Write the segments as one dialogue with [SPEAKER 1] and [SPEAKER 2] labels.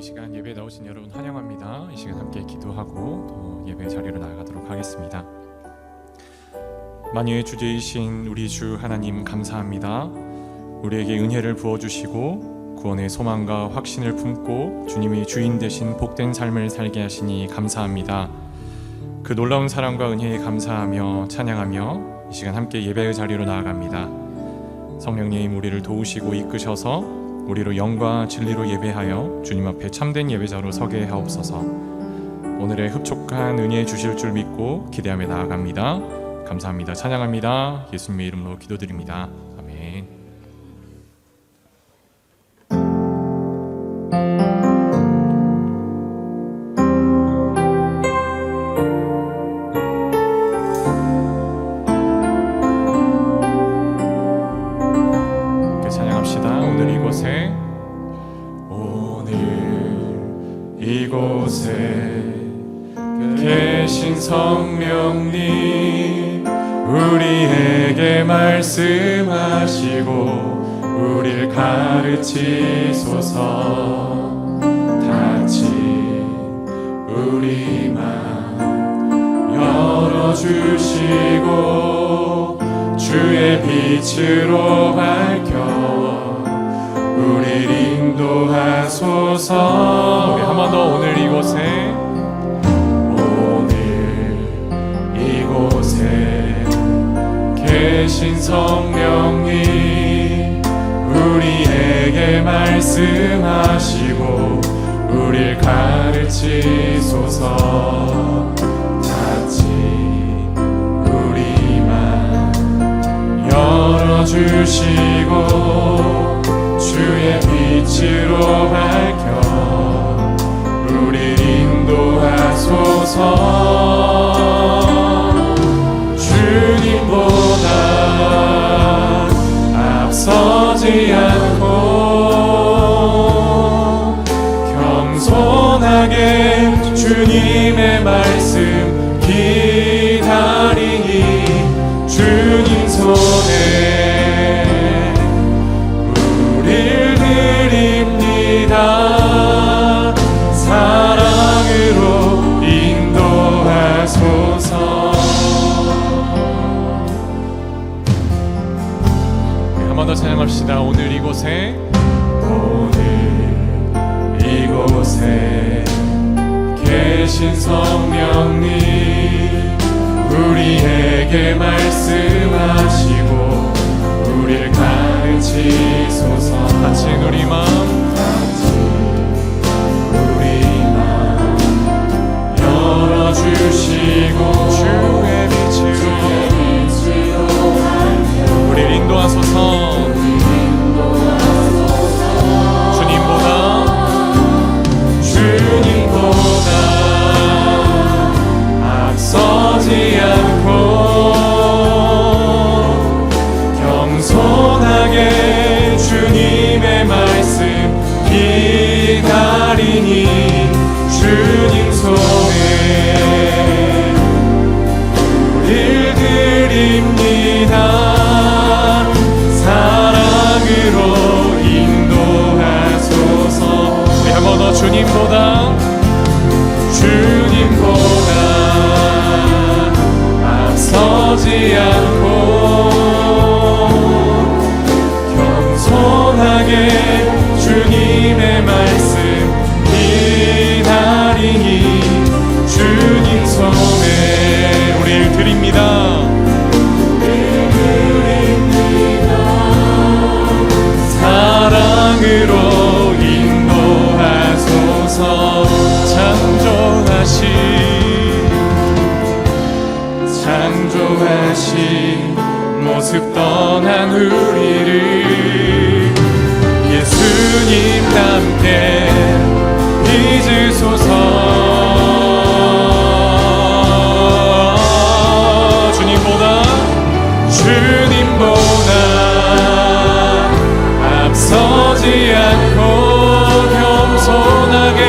[SPEAKER 1] 시간 예배에 나오신 여러분 환영합니다. 이 시간 함께 기도하고 또 예배 자리로 나아가도록 하겠습니다. 만유의 주제이신 우리 주 하나님 감사합니다. 우리에게 은혜를 부어주시고 구원의 소망과 확신을 품고 주님이 주인 되신 복된 삶을 살게 하시니 감사합니다. 그 놀라운 사랑과 은혜에 감사하며 찬양하며 이 시간 함께 예배의 자리로 나아갑니다. 성령님 우리를 도우시고 이끄셔서 우리로 영과 진리로 예배하여 주님 앞에 참된 예배자로 서게 하옵소서. 오늘의 흡족한 은혜 주실 줄 믿고 기대하며 나아갑니다. 감사합니다. 찬양합니다. 예수님의 이름으로 기도드립니다. 아멘. 이곳에 계신 성령님 우리에게 말씀하시고 우릴 가르치소서. 닫힌 우리 맘 열어주시고 주의 빛으로 밝혀 우릴 인도하소서. 우리 한 번 더 오늘 이곳에 계신 성령님 우리에게 말씀하시고 우릴 가르치소서. 닫힌 우리 맘 열어주시고 주의 빛으로 밝혀 우릴 인도하소서. 주님보다 앞서지 않고 겸손하게 주님의 말씀 기다리니 주님 손에 사랑으로 인도하소서. 한 번 더 찬양합시다. 오늘 이곳에 계신 성령님 우리에게 말씀하시고 우리를 가르치소서. 닫힌 우리 맘 열어주시고 주의 빛으로 우리를 인도하소서. 주님보다 앞서지 않고 겸손하게 주님의 말씀 기다리니 주님 손에 우릴 드립니다. 사랑으로 인도하소서. 우리 한 번 더 주님보다 앞서지 않고 겸손하게 주님의 말씀 기다리니 주님 손에 우릴 드립니다. 사랑으로 인도하소서. 창조하신 모습 떠난 우리를 예수님 함께 빚으소서. 주님보다 앞서지 않고 겸손하게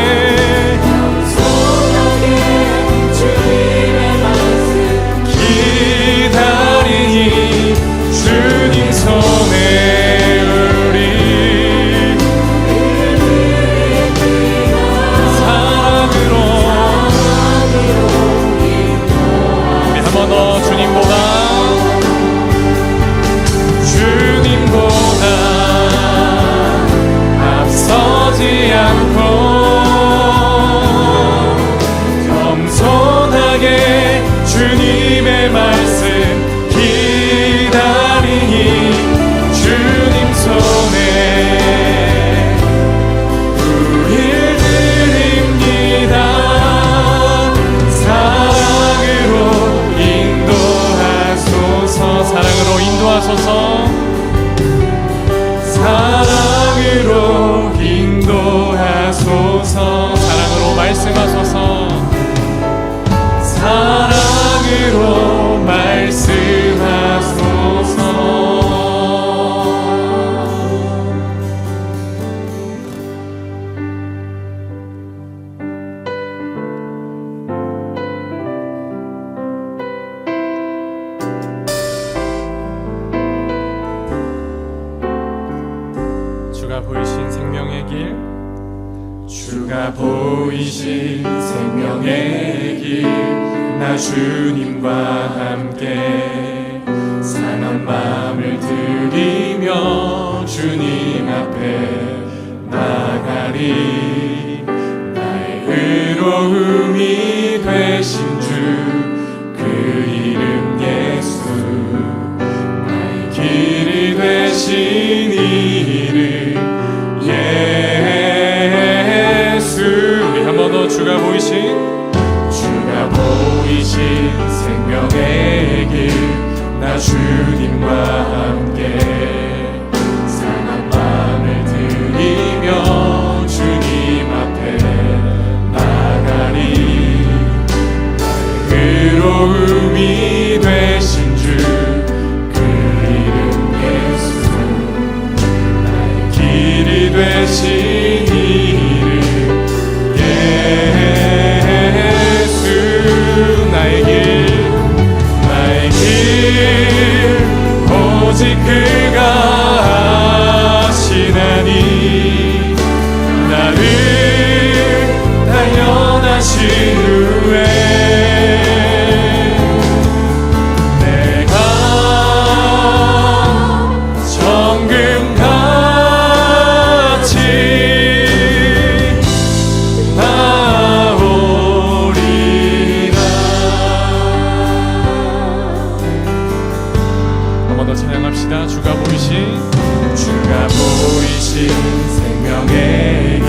[SPEAKER 1] 주님의 말씀 기다리니 주님 손에 우리 주가 보이신 생명의 길,
[SPEAKER 2] 주가 보이신 생명의 길, 나 주님과 함께 상한 마음을 들이며 주님 앞에 나가리. 나의 의로움이 되신 주, 그 이름 예수, 나의 길이 되신 이름 예수.
[SPEAKER 1] 우리 한 번 더 주가 보이신
[SPEAKER 2] 생명의 길, 나 주님과 함께 상한 마음을 들이며 주님 앞에 나가리. 나의 의로움이 되신 주, 그 이름 예수, 나의 길이 되신 이름 예수. 나의 길 오직 그가 하시나니, 나를 단련하신 후에 내가 정금같이 나오리라.
[SPEAKER 1] 한 번 더 찬양합시다. 주가 보이신
[SPEAKER 2] 생명의 길,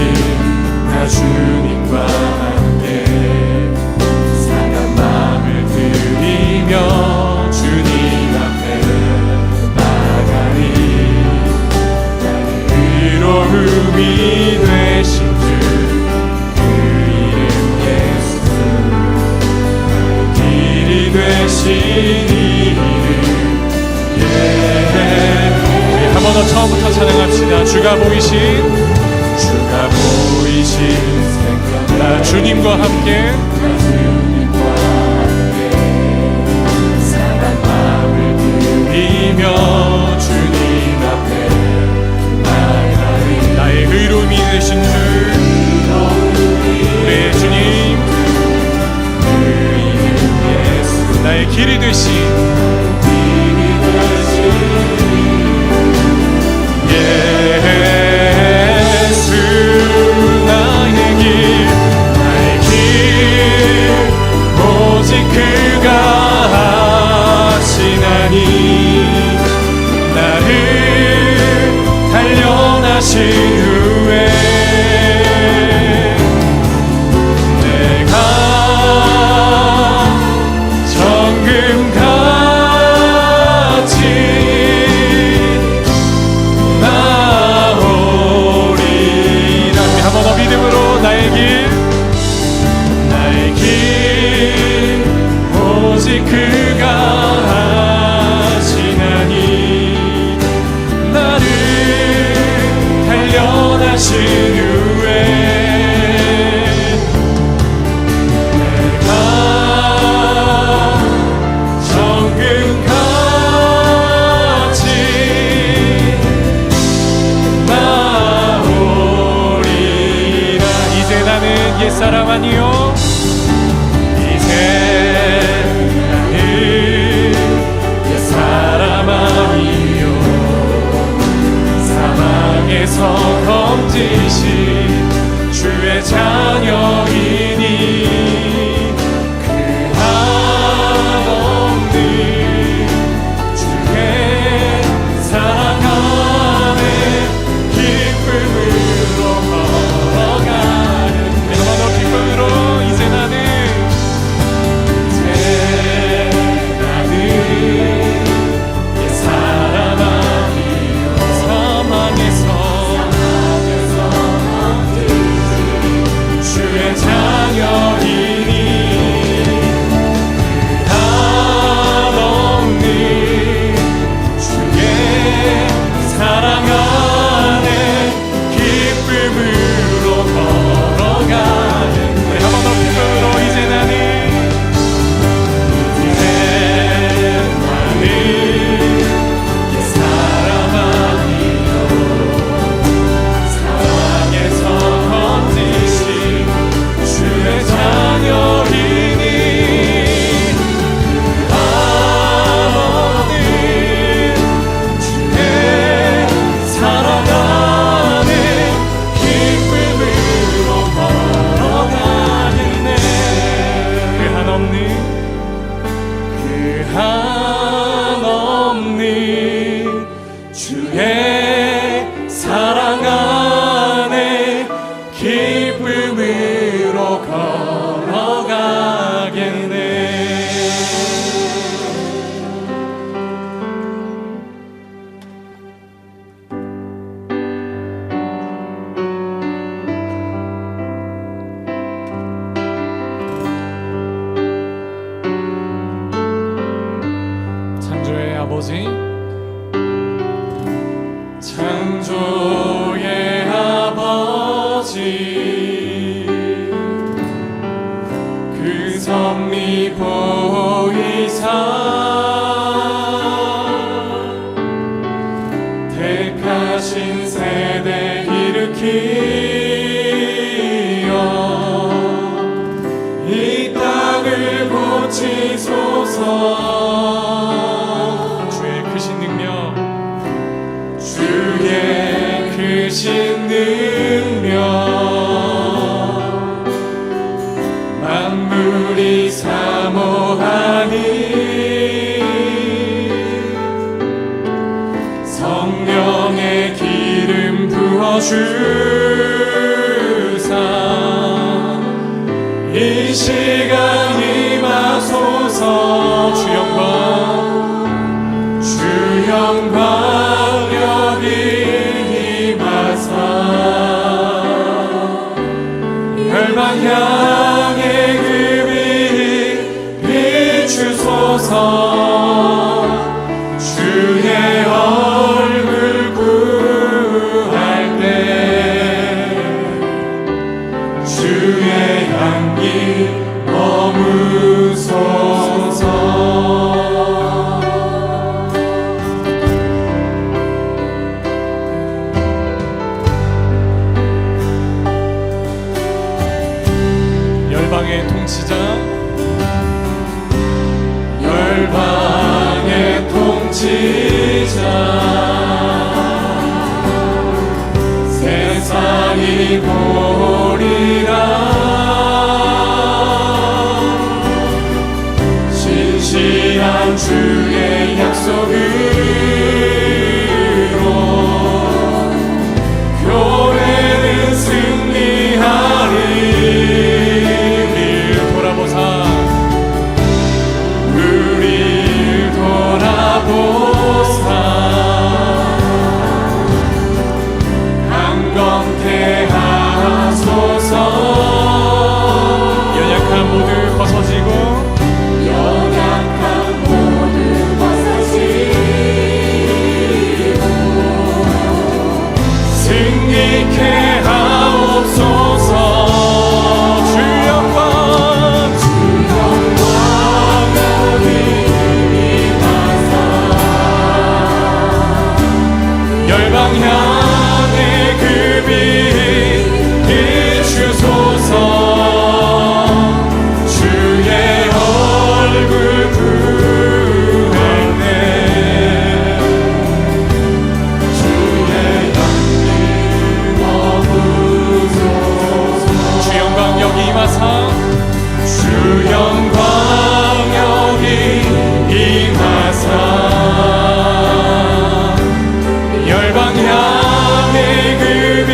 [SPEAKER 2] 나 주님과 함께 상한 마음을 들이며 주님 앞에 나가리. 나의 의로움이 되신 주, 그 이름 예수, 나의 길이 되신 이름
[SPEAKER 1] 한 번 더 처음부터 찬양합시다. 주가 보이신
[SPEAKER 2] 생명,
[SPEAKER 1] 나 주님과 함께
[SPEAKER 2] 상한 마음을 들이며 주님 앞에 나가리.
[SPEAKER 1] 나의 의로움이 되신 주, 우리의 주님,
[SPEAKER 2] 그 이름 예수,
[SPEAKER 1] 나의 길이 되신
[SPEAKER 2] 예수. 나의 길 오직 그가 하시나니, 나를 단련하신 후에 내가 정금같이 나오리라.
[SPEAKER 1] 한 번 더 믿음으로 나의 길
[SPEAKER 2] 오직 그가 하시나니, 나를 단련하신 후에 내가 정금같이 나오리라.
[SPEAKER 1] 이제 나는 옛사람 아니요
[SPEAKER 2] 사람 아니요 사망에서 건지신 주의 자녀이니, 그 한없는 주의 사랑 안에 기쁨으로 걸어가는
[SPEAKER 1] 얼마나 기쁨으로 이제 나는
[SPEAKER 2] 사람 아니요 사망에서 주의 자 창조의 아버지 그 섭리 보이사 택하신 세대 일으키어 이 땅을 고치소서. 주의 크신 능력, 주의 크신 능력 만물이 사모하니 성령의 기름 부어주사 이 시간 임하소서. 주 영광, 주 영광 여기 임하사 멸망 향해 그 빛 비추소서. 주의 얼굴 구할 때 주의 향기 머무소서. 열방의 통치자, 열방의 통치자 세상이 보리라. 신실한 주의 약속으로 교회는 승리하리. 우리를 돌아보사 강건케 하소서. 연약한 모두 벗어지고 승리케 하옵소서. 주 영광, 주 영광 여기 임하사 열방 향해 그 빛 비추소서. 주의 얼굴 구할 때 주의 향기 머무소서. 주 영광 여기 임하사 주 영광 여기 임하사 열방 향해 그 빛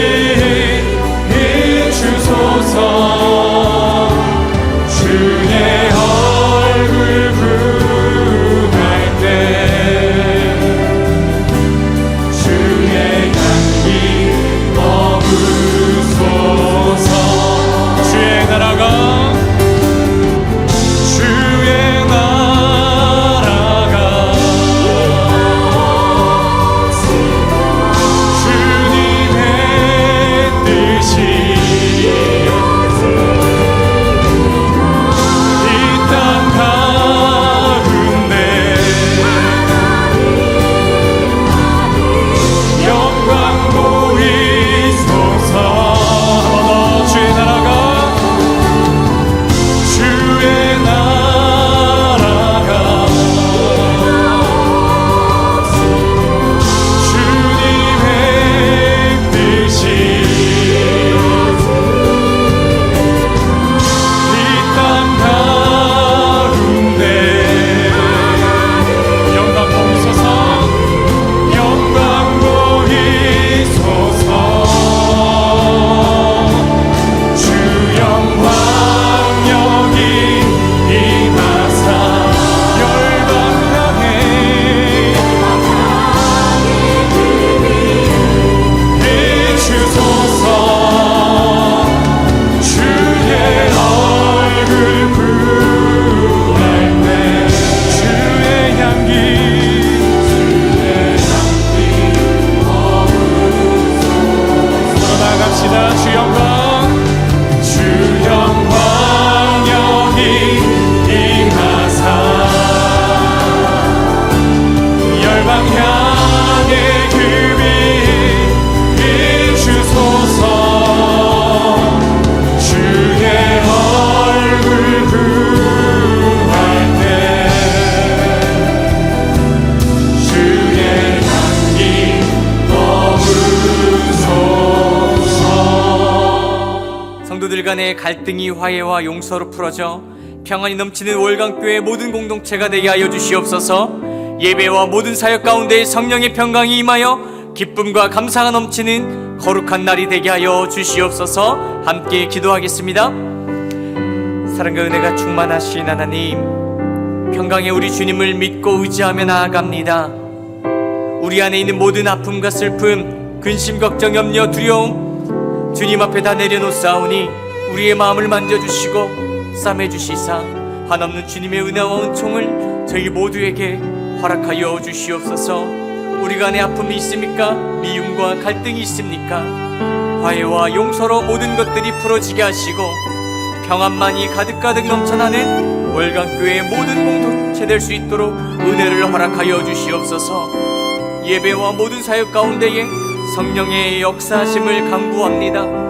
[SPEAKER 3] 성도들 간의 갈등이 화해와 용서로 풀어져 평안이 넘치는 월강교회 모든 공동체가 되게 하여 주시옵소서. 예배와 모든 사역 가운데 성령의 평강이 임하여 기쁨과 감사가 넘치는 거룩한 날이 되게 하여 주시옵소서. 함께 기도하겠습니다. 사랑과 은혜가 충만하신 하나님, 평강의 우리 주님을 믿고 의지하며 나아갑니다. 우리 안에 있는 모든 아픔과 슬픔, 근심, 걱정, 염려, 두려움 주님 앞에 다 내려놓사오니 우리의 마음을 만져주시고 싸매주시사 한없는 주님의 은혜와 은총을 저희 모두에게 허락하여 주시옵소서. 우리가 안에 아픔이 있습니까? 미움과 갈등이 있습니까? 화해와 용서로 모든 것들이 풀어지게 하시고 평안만이 가득가득 넘쳐나는 월강교회의 모든 공동체 될 수 있도록 은혜를 허락하여 주시옵소서. 예배와 모든 사역 가운데에 성령의 역사하심을 간구합니다.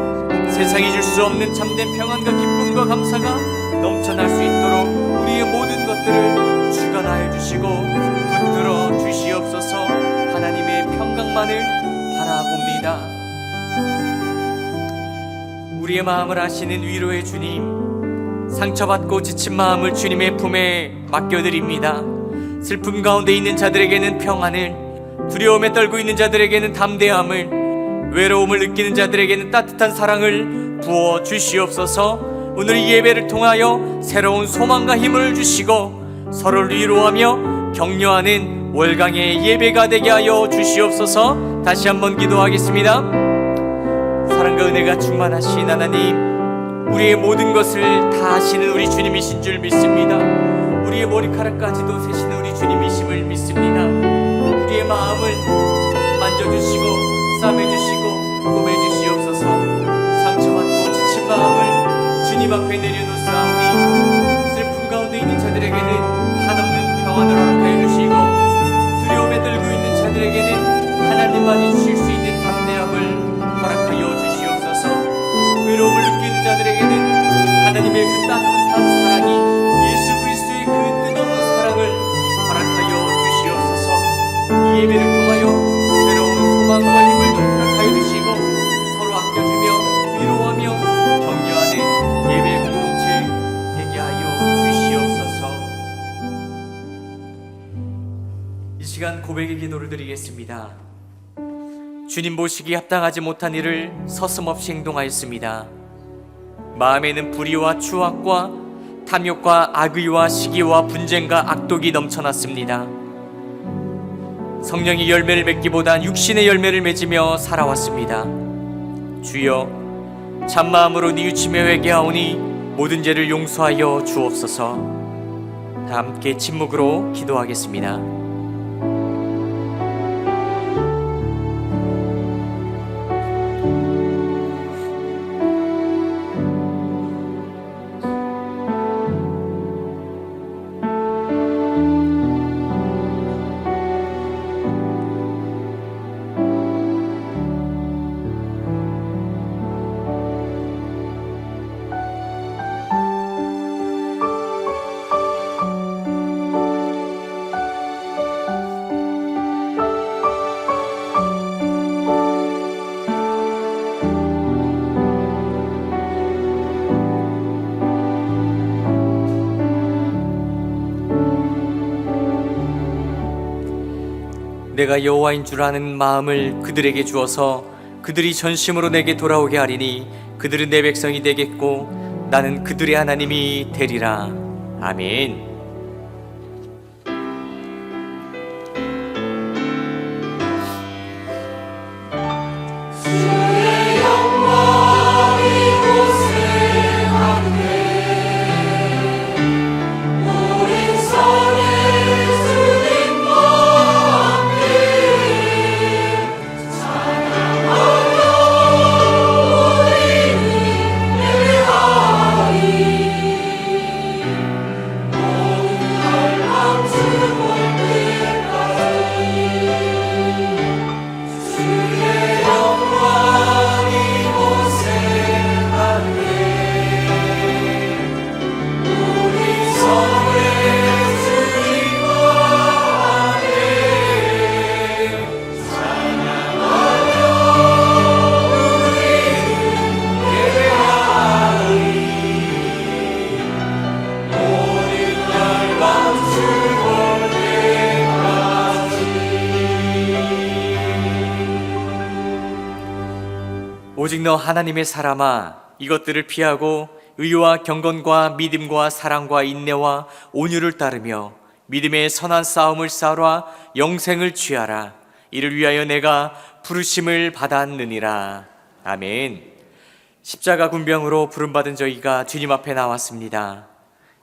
[SPEAKER 3] 세상이 줄 수 없는 참된 평안과 기쁨과 감사가 넘쳐날 수 있도록 우리의 모든 것들을 주관하여 주시고 붙들어 주시옵소서. 하나님의 평강만을 바라봅니다. 우리의 마음을 아시는 위로의 주님, 상처받고 지친 마음을 주님의 품에 맡겨드립니다. 슬픔 가운데 있는 자들에게는 평안을, 두려움에 떨고 있는 자들에게는 담대함을, 외로움을 느끼는 자들에게는 따뜻한 사랑을 부어 주시옵소서. 오늘 이 예배를 통하여 새로운 소망과 힘을 주시고 서로를 위로하며 격려하는 월강의 예배가 되게 하여 주시옵소서. 다시 한번 기도하겠습니다. 사랑과 은혜가 충만하신 하나님, 우리의 모든 것을 다 아시는 우리 주님이신 줄 믿습니다. 우리의 머리카락까지도 세시는 우리 주님이심을 믿습니다. 우리의 마음을 만져주시고 싸매주시고 꾸며주시옵소서. 상처받고 지친 마음을 주님 앞에 내려놓사오니 슬픔 가운데 있는 자들에게는 한없는 평안을 허락하여 주시고 두려움에 떨고 있는 자들에게는 하나님만이 주실 수 있는 담대함을 허락하여 주시옵소서. 외로움을 느끼는 자들에게는 하나님의 그 따뜻한 사랑이, 예수 그리스도의 그 뜻없는 사랑을 허락하여 주시옵소서. 이 예배를 통하여 새로운 소망과 힘을 허락하여 주시고 서로 아껴주며 위로하며 격려하는 예배 공동체 되게 하여 주시옵소서. 이 시간 고백의 기도를 드리겠습니다. 주님 보시기에 합당하지 못한 일을 서슴없이 행동하였습니다. 마음에는 불의와 추악과 탐욕과 악의와 시기와 분쟁과 악독이 넘쳐났습니다. 성령의 열매를 맺기보단 육신의 열매를 맺으며 살아왔습니다. 주여, 참마음으로 뉘우치며 회개하오니 모든 죄를 용서하여 주옵소서. 다 함께 침묵으로 기도하겠습니다. 내가 여호와인 줄 아는 마음을 그들에게 주어서 그들이 전심으로 내게 돌아오게 하리니 그들은 내 백성이 되겠고 나는 그들의 하나님이 되리라. 아멘.
[SPEAKER 2] 오
[SPEAKER 3] 오직 너 하나님의 사람아, 이것들을 피하고 의와 경건과 믿음과 사랑과 인내와 온유를 따르며 믿음의 선한 싸움을 싸우라. 영생을 취하라. 이를 위하여 내가 부르심을 받았느니라. 아멘. 십자가 군병으로 부름받은 저희가 주님 앞에 나왔습니다.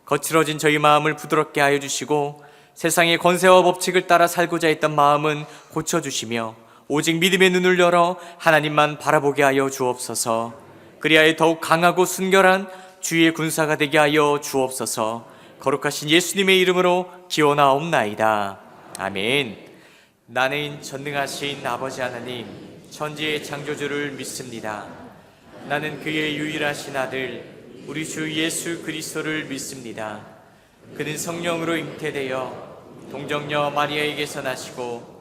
[SPEAKER 3] 거칠어진 저희 마음을 부드럽게 하여 주시고 세상의 권세와 법칙을 따라 살고자 했던 마음은 고쳐주시며 오직 믿음의 눈을 열어 하나님만 바라보게 하여 주옵소서. 그리하여 더욱 강하고 순결한 주의 군사가 되게 하여 주옵소서. 거룩하신 예수님의 이름으로 기원하옵나이다. 아멘. 나는 전능하신 아버지 하나님, 천지의 창조주를 믿습니다. 나는 그의 유일하신 아들 우리 주 예수 그리스도를 믿습니다. 그는 성령으로 잉태되어 동정녀 마리아에게서 나시고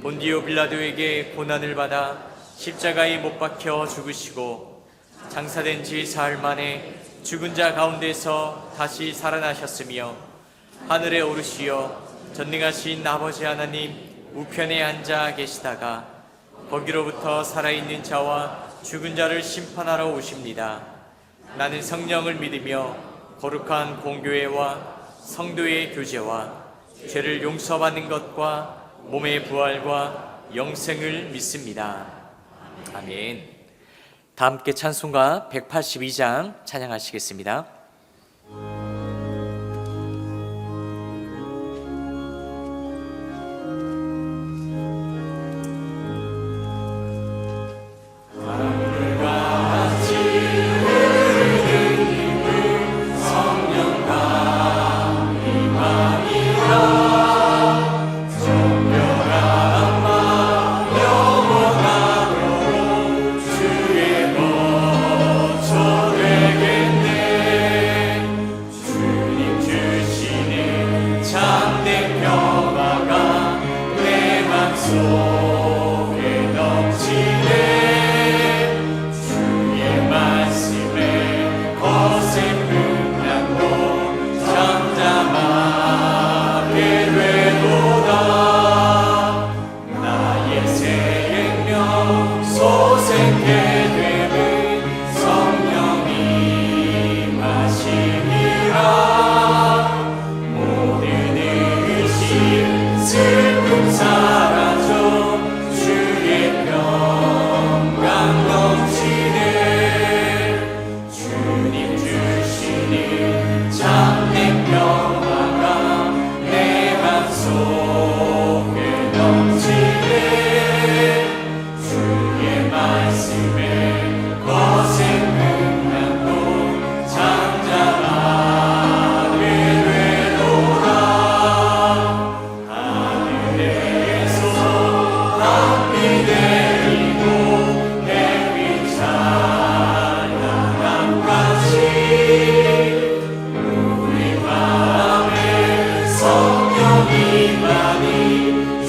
[SPEAKER 3] 본디오 빌라도에게 고난을 받아 십자가에 못 박혀 죽으시고 장사된 지 사흘 만에 죽은 자 가운데서 다시 살아나셨으며 하늘에 오르시어 전능하신 아버지 하나님 우편에 앉아 계시다가 거기로부터 살아있는 자와 죽은 자를 심판하러 오십니다. 나는 성령을 믿으며 거룩한 공교회와 성도의 교제와 죄를 용서받는 것과 몸의 부활과 영생을 믿습니다. 아멘. 다 함께 찬송가 182장 찬양하시겠습니다.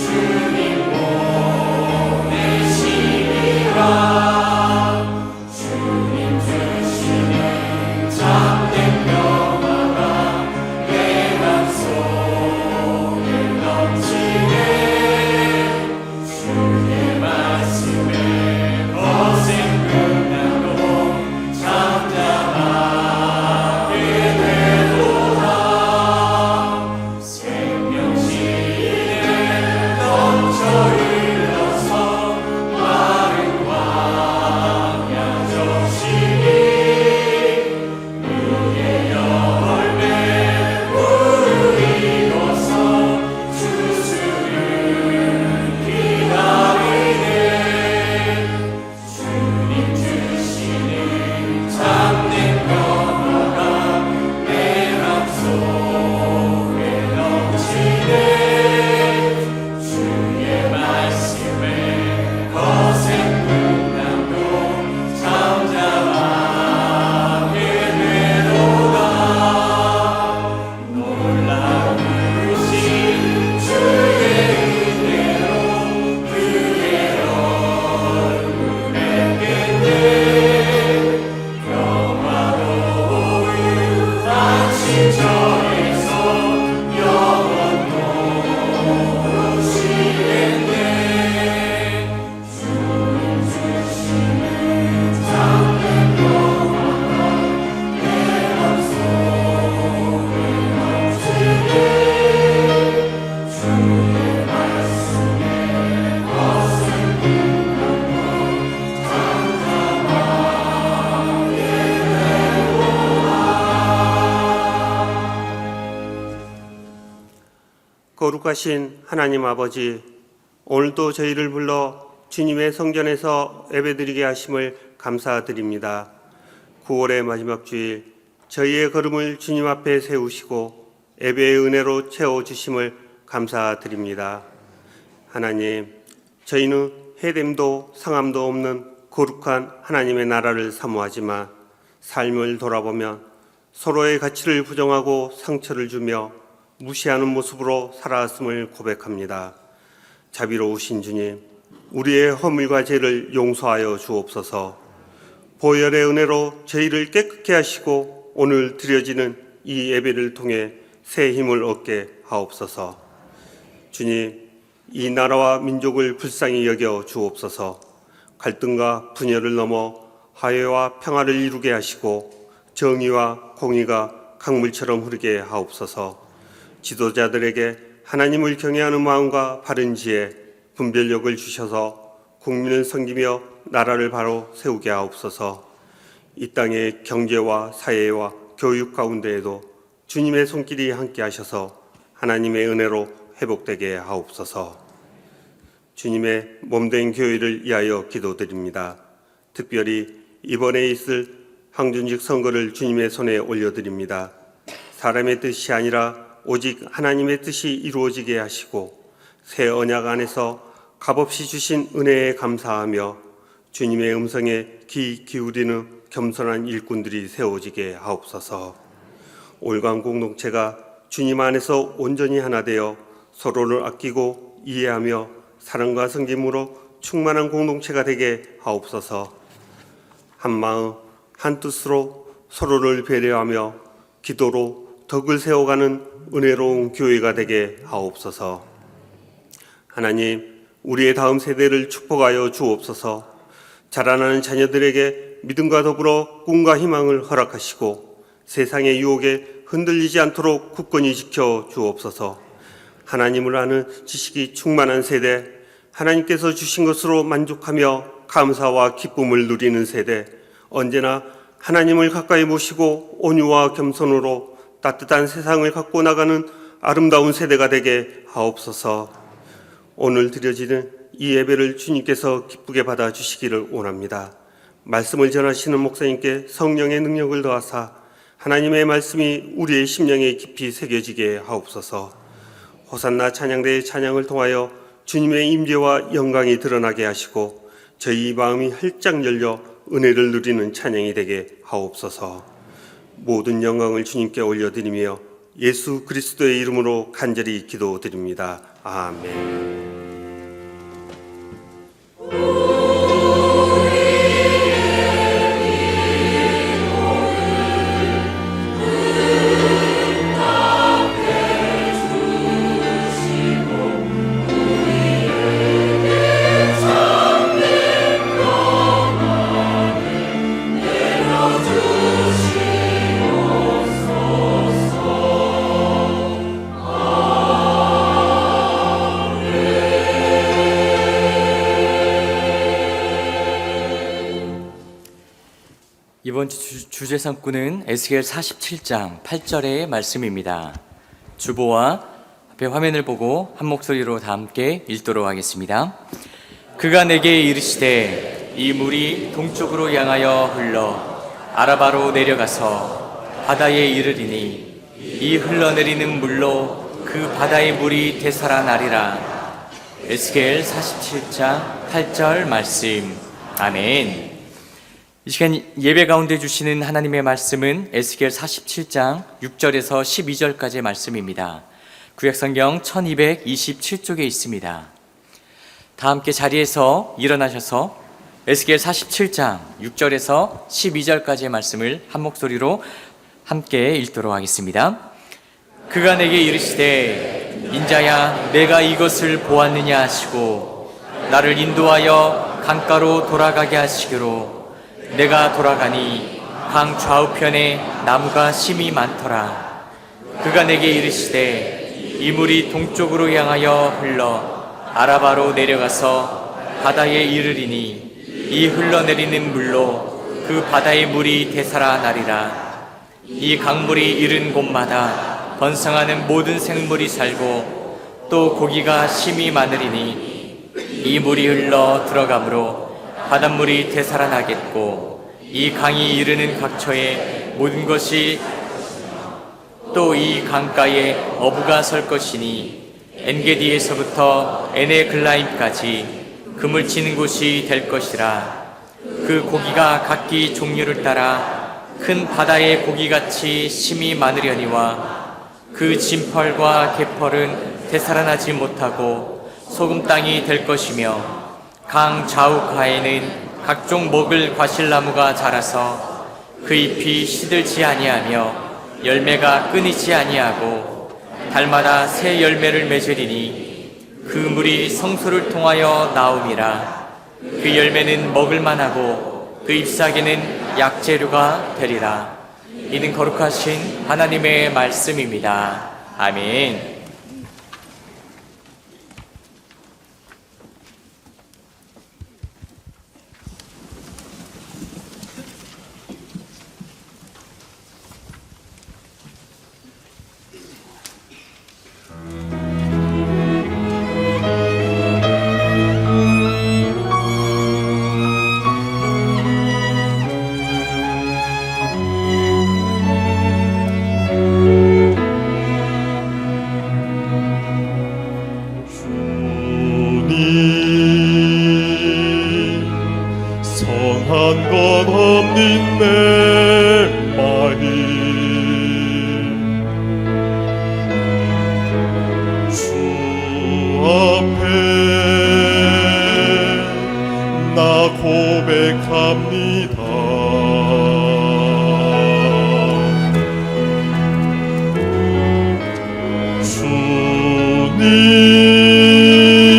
[SPEAKER 2] 주님 보내심이라
[SPEAKER 4] 거룩하신 하나님 아버지, 오늘도 저희를 불러 주님의 성전에서 예배드리게 하심을 감사드립니다. 9월의 마지막 주일, 저희의 걸음을 주님 앞에 세우시고 예배의 은혜로 채워주심을 감사드립니다. 하나님, 저희는 해됨도 상함도 없는 거룩한 하나님의 나라를 사모하지만 삶을 돌아보면 서로의 가치를 부정하고 상처를 주며 무시하는 모습으로 살아왔음을 고백합니다. 자비로우신 주님, 우리의 허물과 죄를 용서하여 주옵소서. 보혈의 은혜로 저희를 깨끗게 하시고 오늘 드려지는 이 예배를 통해 새 힘을 얻게 하옵소서. 주님, 이 나라와 민족을 불쌍히 여겨 주옵소서. 갈등과 분열을 넘어 화해와 평화를 이루게 하시고 정의와 공의가 강물처럼 흐르게 하옵소서. 지도자들에게 하나님을 경외하는 마음과 바른 지혜, 분별력을 주셔서 국민을 섬기며 나라를 바로 세우게 하옵소서. 이 땅의 경제와 사회와 교육 가운데에도 주님의 손길이 함께 하셔서 하나님의 은혜로 회복되게 하옵소서. 주님의 몸된 교회를 위하여 기도드립니다. 특별히 이번에 있을 황준직 선거를 주님의 손에 올려드립니다. 사람의 뜻이 아니라 오직 하나님의 뜻이 이루어지게 하시고 새 언약 안에서 값없이 주신 은혜에 감사하며 주님의 음성에 귀 기울이는 겸손한 일꾼들이 세워지게 하옵소서. 올강 공동체가 주님 안에서 온전히 하나 되어 서로를 아끼고 이해하며 사랑과 섬김으로 충만한 공동체가 되게 하옵소서. 한 마음 한 뜻으로 서로를 배려하며 기도로 덕을 세워가는 은혜로운 교회가 되게 하옵소서. 하나님, 우리의 다음 세대를 축복하여 주옵소서. 자라나는 자녀들에게 믿음과 더불어 꿈과 희망을 허락하시고 세상의 유혹에 흔들리지 않도록 굳건히 지켜 주옵소서. 하나님을 아는 지식이 충만한 세대, 하나님께서 주신 것으로 만족하며 감사와 기쁨을 누리는 세대, 언제나 하나님을 가까이 모시고 온유와 겸손으로 따뜻한 세상을 갖고 나가는 아름다운 세대가 되게 하옵소서. 오늘 드려지는 이 예배를 주님께서 기쁘게 받아주시기를 원합니다. 말씀을 전하시는 목사님께 성령의 능력을 더하사 하나님의 말씀이 우리의 심령에 깊이 새겨지게 하옵소서. 호산나 찬양대의 찬양을 통하여 주님의 임재와 영광이 드러나게 하시고 저희 마음이 활짝 열려 은혜를 누리는 찬양이 되게 하옵소서. 모든 영광을 주님께 올려드리며 예수 그리스도의 이름으로 간절히 기도드립니다. 아멘.
[SPEAKER 3] 이번 주제 삼구는 에스겔 47장 8절의 말씀입니다. 주보와 앞에 화면을 보고 한 목소리로 다 함께 읽도록 하겠습니다. 그가 내게 이르시되 이 물이 동쪽으로 향하여 흘러 아라바로 내려가서 바다에 이르리니 이 흘러내리는 물로 그 바다의 물이 되살아나리라. 에스겔 47장 8절 말씀. 아멘. 이 시간 예배 가운데 주시는 하나님의 말씀은 에스겔 47장 6절에서 12절까지의 말씀입니다. 구약성경 1227쪽에 있습니다. 다 함께 자리에서 일어나셔서 에스겔 47장 6절에서 12절까지의 말씀을 한 목소리로 함께 읽도록 하겠습니다. 그가 내게 이르시되 인자야 내가 이것을 보았느냐 하시고 나를 인도하여 강가로 돌아가게 하시기로 내가 돌아가니 강 좌우편에 나무가 심이 많더라. 그가 내게 이르시되 이 물이 동쪽으로 향하여 흘러 아라바로 내려가서 바다에 이르리니 이 흘러내리는 물로 그 바다의 물이 되살아나리라. 이 강물이 이른 곳마다 번성하는 모든 생물이 살고 또 고기가 심이 많으리니 이 물이 흘러 들어가므로 바닷물이 되살아나겠고 이 강이 이르는 각처에 모든 것이 또 이 강가에 어부가 설 것이니 엔게디에서부터 에네글라임까지 그물 치는 곳이 될 것이라. 그 고기가 각기 종류를 따라 큰 바다의 고기같이 심이 많으려니와 그 진펄과 개펄은 되살아나지 못하고 소금 땅이 될 것이며 강 좌우가에는 각종 먹을 과실나무가 자라서 그 잎이 시들지 아니하며 열매가 끊이지 아니하고 달마다 새 열매를 맺으리니 그 물이 성소를 통하여 나옴이라. 그 열매는 먹을만하고 그 잎사귀는 약재료가 되리라. 이는 거룩하신 하나님의 말씀입니다. 아멘.
[SPEAKER 2] 선한 것 없는 내 마음 주 앞에 나 고백합니다.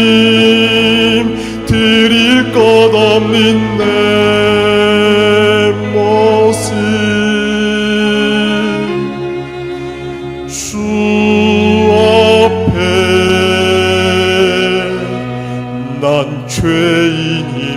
[SPEAKER 2] 주님 드릴 것 없는 내 모습 주 앞에 난 죄인입니다.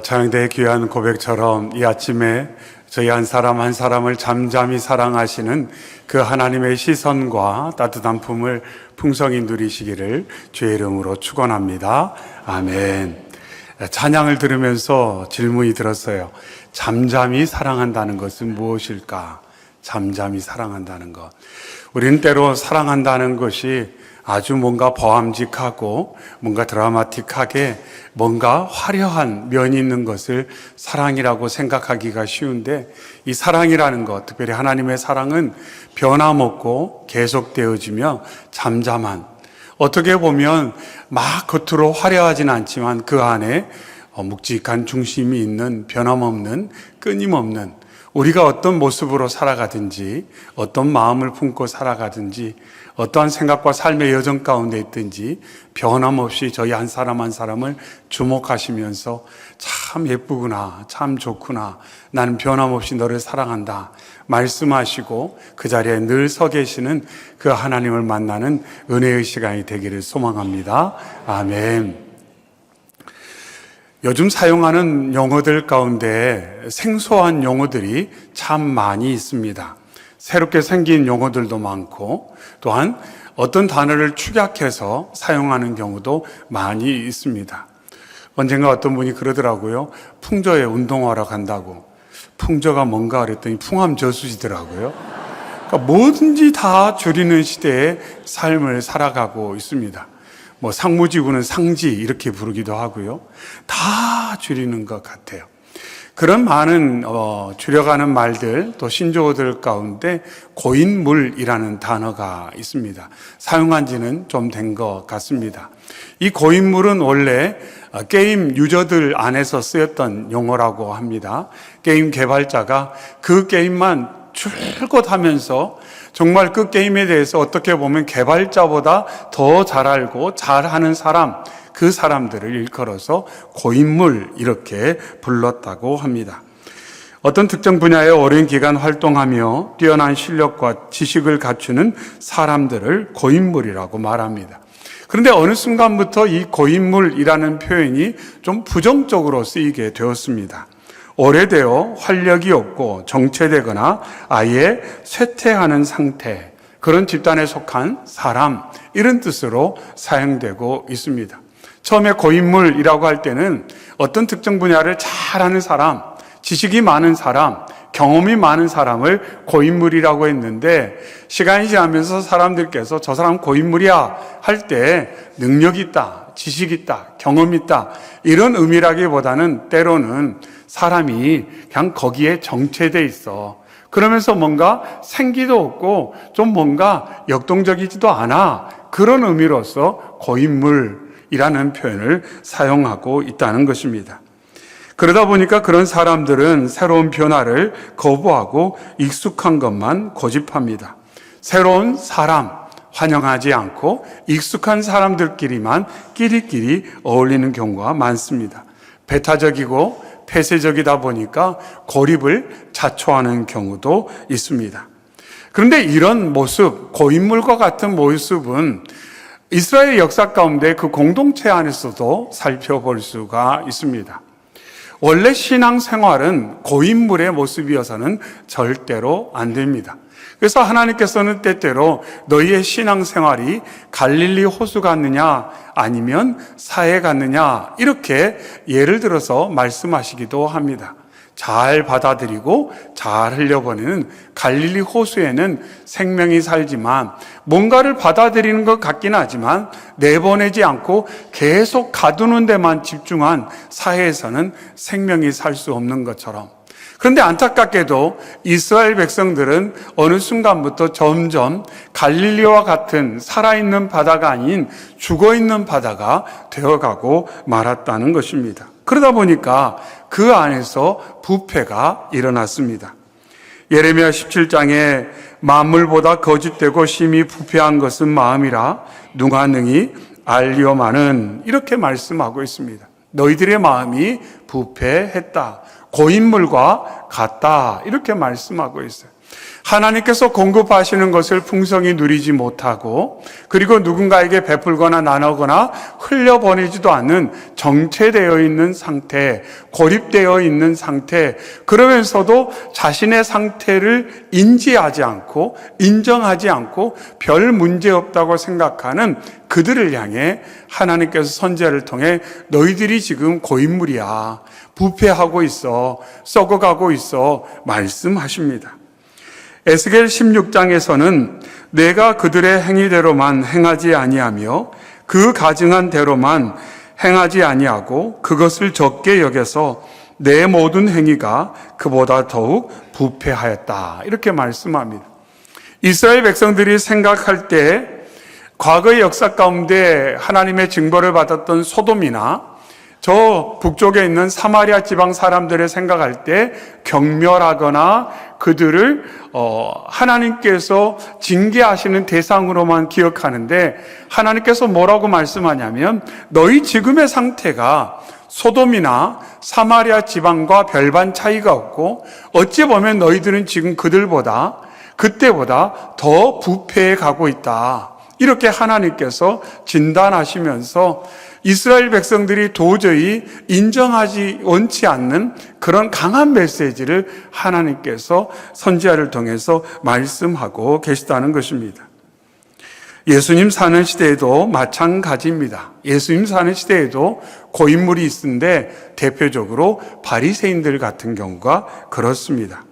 [SPEAKER 5] 찬양대의 귀한 고백처럼 이 아침에 저희 한 사람 한 사람을 잠잠히 사랑하시는 그 하나님의 시선과 따뜻한 품을 풍성히 누리시기를 주의 이름으로 축원합니다. 아멘. 찬양을 들으면서 질문이 들었어요. 잠잠히 사랑한다는 것은 무엇일까? 잠잠히 사랑한다는 것. 우리는 때로 사랑한다는 것이 아주 뭔가 보암직하고 뭔가 드라마틱하게 뭔가 화려한 면이 있는 것을 사랑이라고 생각하기가 쉬운데, 이 사랑이라는 것, 특별히 하나님의 사랑은 변함없고 계속되어지며 잠잠한, 어떻게 보면 막 겉으로 화려하진 않지만 그 안에 묵직한 중심이 있는, 변함없는, 끊임없는, 우리가 어떤 모습으로 살아가든지, 어떤 마음을 품고 살아가든지, 어떠한 생각과 삶의 여정 가운데 있든지 변함없이 저희 한 사람 한 사람을 주목하시면서 참 예쁘구나, 참 좋구나, 나는 변함없이 너를 사랑한다 말씀하시고 그 자리에 늘 서 계시는 그 하나님을 만나는 은혜의 시간이 되기를 소망합니다. 아멘. 요즘 사용하는 용어들 가운데 생소한 용어들이 참 많이 있습니다. 새롭게 생긴 용어들도 많고, 또한 어떤 단어를 축약해서 사용하는 경우도 많이 있습니다. 언젠가 어떤 분이 그러더라고요. 풍저에 운동하러 간다고. 풍저가 뭔가 그랬더니 풍암저수지더라고요. 그러니까 뭐든지 다 줄이는 시대에 삶을 살아가고 있습니다. 뭐 상무지구는 상지 이렇게 부르기도 하고요. 다 줄이는 것 같아요. 그런 많은 줄여가는 말들, 또 신조어들 가운데 고인물이라는 단어가 있습니다. 사용한 지는 좀 된 것 같습니다. 이 고인물은 원래 게임 유저들 안에서 쓰였던 용어라고 합니다. 게임 개발자가 그 게임만 줄곧 하면서 정말 그 게임에 대해서 어떻게 보면 개발자보다 더 잘 알고 잘하는 사람, 그 사람들을 일컬어서 고인물 이렇게 불렀다고 합니다. 어떤 특정 분야에 오랜 기간 활동하며 뛰어난 실력과 지식을 갖추는 사람들을 고인물이라고 말합니다. 그런데 어느 순간부터 이 고인물이라는 표현이 좀 부정적으로 쓰이게 되었습니다. 오래되어 활력이 없고 정체되거나 아예 쇠퇴하는 상태, 그런 집단에 속한 사람, 이런 뜻으로 사용되고 있습니다. 처음에 고인물이라고 할 때는 어떤 특정 분야를 잘하는 사람, 지식이 많은 사람, 경험이 많은 사람을 고인물이라고 했는데, 시간이 지나면서 사람들께서 저 사람 고인물이야 할 때 능력이 있다, 지식이 있다, 경험이 있다, 이런 의미라기보다는 때로는 사람이 그냥 거기에 정체돼 있어. 그러면서 뭔가 생기도 없고 좀 뭔가 역동적이지도 않아. 그런 의미로서 고인물이라는 표현을 사용하고 있다는 것입니다. 그러다 보니까 그런 사람들은 새로운 변화를 거부하고 익숙한 것만 고집합니다. 새로운 사람 환영하지 않고 익숙한 사람들끼리만 끼리끼리 어울리는 경우가 많습니다. 배타적이고 폐쇄적이다 보니까 고립을 자초하는 경우도 있습니다. 그런데 이런 모습, 고인물과 같은 모습은 이스라엘 역사 가운데 그 공동체 안에서도 살펴볼 수가 있습니다. 원래 신앙생활은 고인물의 모습이어서는 절대로 안 됩니다. 그래서 하나님께서는 때때로 너희의 신앙생활이 갈릴리 호수 같느냐 아니면 사해 같느냐 이렇게 예를 들어서 말씀하시기도 합니다. 잘 받아들이고 잘 흘려보내는 갈릴리 호수에는 생명이 살지만 뭔가를 받아들이는 것 같긴 하지만 내보내지 않고 계속 가두는 데만 집중한 사해에서는 생명이 살 수 없는 것처럼, 그런데 안타깝게도 이스라엘 백성들은 어느 순간부터 점점 갈릴리와 같은 살아있는 바다가 아닌 죽어있는 바다가 되어가고 말았다는 것입니다. 그러다 보니까 그 안에서 부패가 일어났습니다. 예레미야 17장에 만물보다 거짓되고 심히 부패한 것은 마음이라 누가 능히 알리오마는, 이렇게 말씀하고 있습니다. 너희들의 마음이 부패했다, 고인물과 같다, 이렇게 말씀하고 있어요. 하나님께서 공급하시는 것을 풍성히 누리지 못하고, 그리고 누군가에게 베풀거나 나누거나 흘려보내지도 않는 정체되어 있는 상태, 고립되어 있는 상태, 그러면서도 자신의 상태를 인지하지 않고 인정하지 않고 별 문제 없다고 생각하는 그들을 향해 하나님께서 선지자를 통해 너희들이 지금 고인물이야, 부패하고 있어, 썩어가고 있어 말씀하십니다. 에스겔 16장에서는 내가 그들의 행위대로만 행하지 아니하며 그 가증한 대로만 행하지 아니하고 그것을 적게 여겨서 내 모든 행위가 그보다 더욱 부패하였다, 이렇게 말씀합니다. 이스라엘 백성들이 생각할 때 과거의 역사 가운데 하나님의 징벌을 받았던 소돔이나 저 북쪽에 있는 사마리아 지방 사람들의 생각할 때 경멸하거나 그들을 하나님께서 징계하시는 대상으로만 기억하는데, 하나님께서 뭐라고 말씀하냐면 너희 지금의 상태가 소돔이나 사마리아 지방과 별반 차이가 없고 어찌 보면 너희들은 지금 그들보다, 그때보다 더 부패해 가고 있다, 이렇게 하나님께서 진단하시면서 이스라엘 백성들이 도저히 원치 않는 그런 강한 메시지를 하나님께서 선지자를 통해서 말씀하고 계시다는 것입니다. 예수님 사는 시대에도 마찬가지입니다. 예수님 사는 시대에도 고인물이 있는데 대표적으로 바리새인들 같은 경우가 그렇습니다.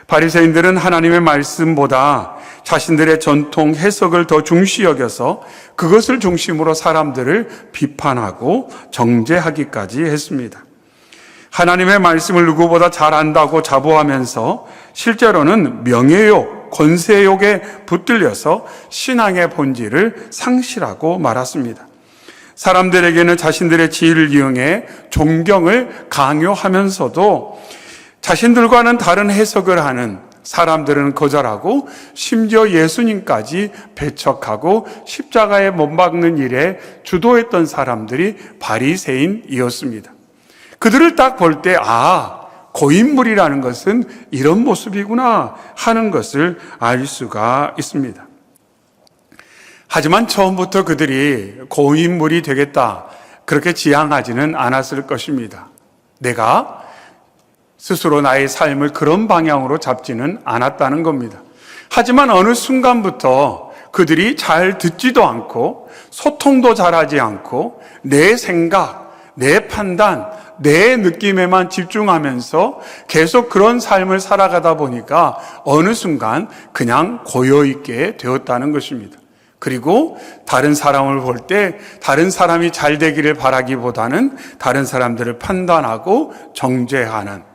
[SPEAKER 5] 바리새인들은 하나님의 말씀보다 자신들의 전통 해석을 더 중시 여겨서 그것을 중심으로 사람들을 비판하고 정죄하기까지 했습니다. 하나님의 말씀을 누구보다 잘 안다고 자부하면서 실제로는 명예욕, 권세욕에 붙들려서 신앙의 본질을 상실하고 말았습니다. 사람들에게는 자신들의 지위를 이용해 존경을 강요하면서도 자신들과는 다른 해석을 하는 사람들은 거절하고 심지어 예수님까지 배척하고 십자가에 못 박는 일에 주도했던 사람들이 바리새인이었습니다. 그들을 딱 볼 때 고인물이라는 것은 이런 모습이구나 하는 것을 알 수가 있습니다. 하지만 처음부터 그들이 고인물이 되겠다 그렇게 지향하지는 않았을 것입니다. 내가 스스로 나의 삶을 그런 방향으로 잡지는 않았다는 겁니다. 하지만 어느 순간부터 그들이 잘 듣지도 않고 소통도 잘하지 않고 내 생각, 내 판단, 내 느낌에만 집중하면서 계속 그런 삶을 살아가다 보니까 어느 순간 그냥 고여있게 되었다는 것입니다. 그리고 다른 사람을 볼 때 다른 사람이 잘 되기를 바라기보다는 다른 사람들을 판단하고 정죄하는,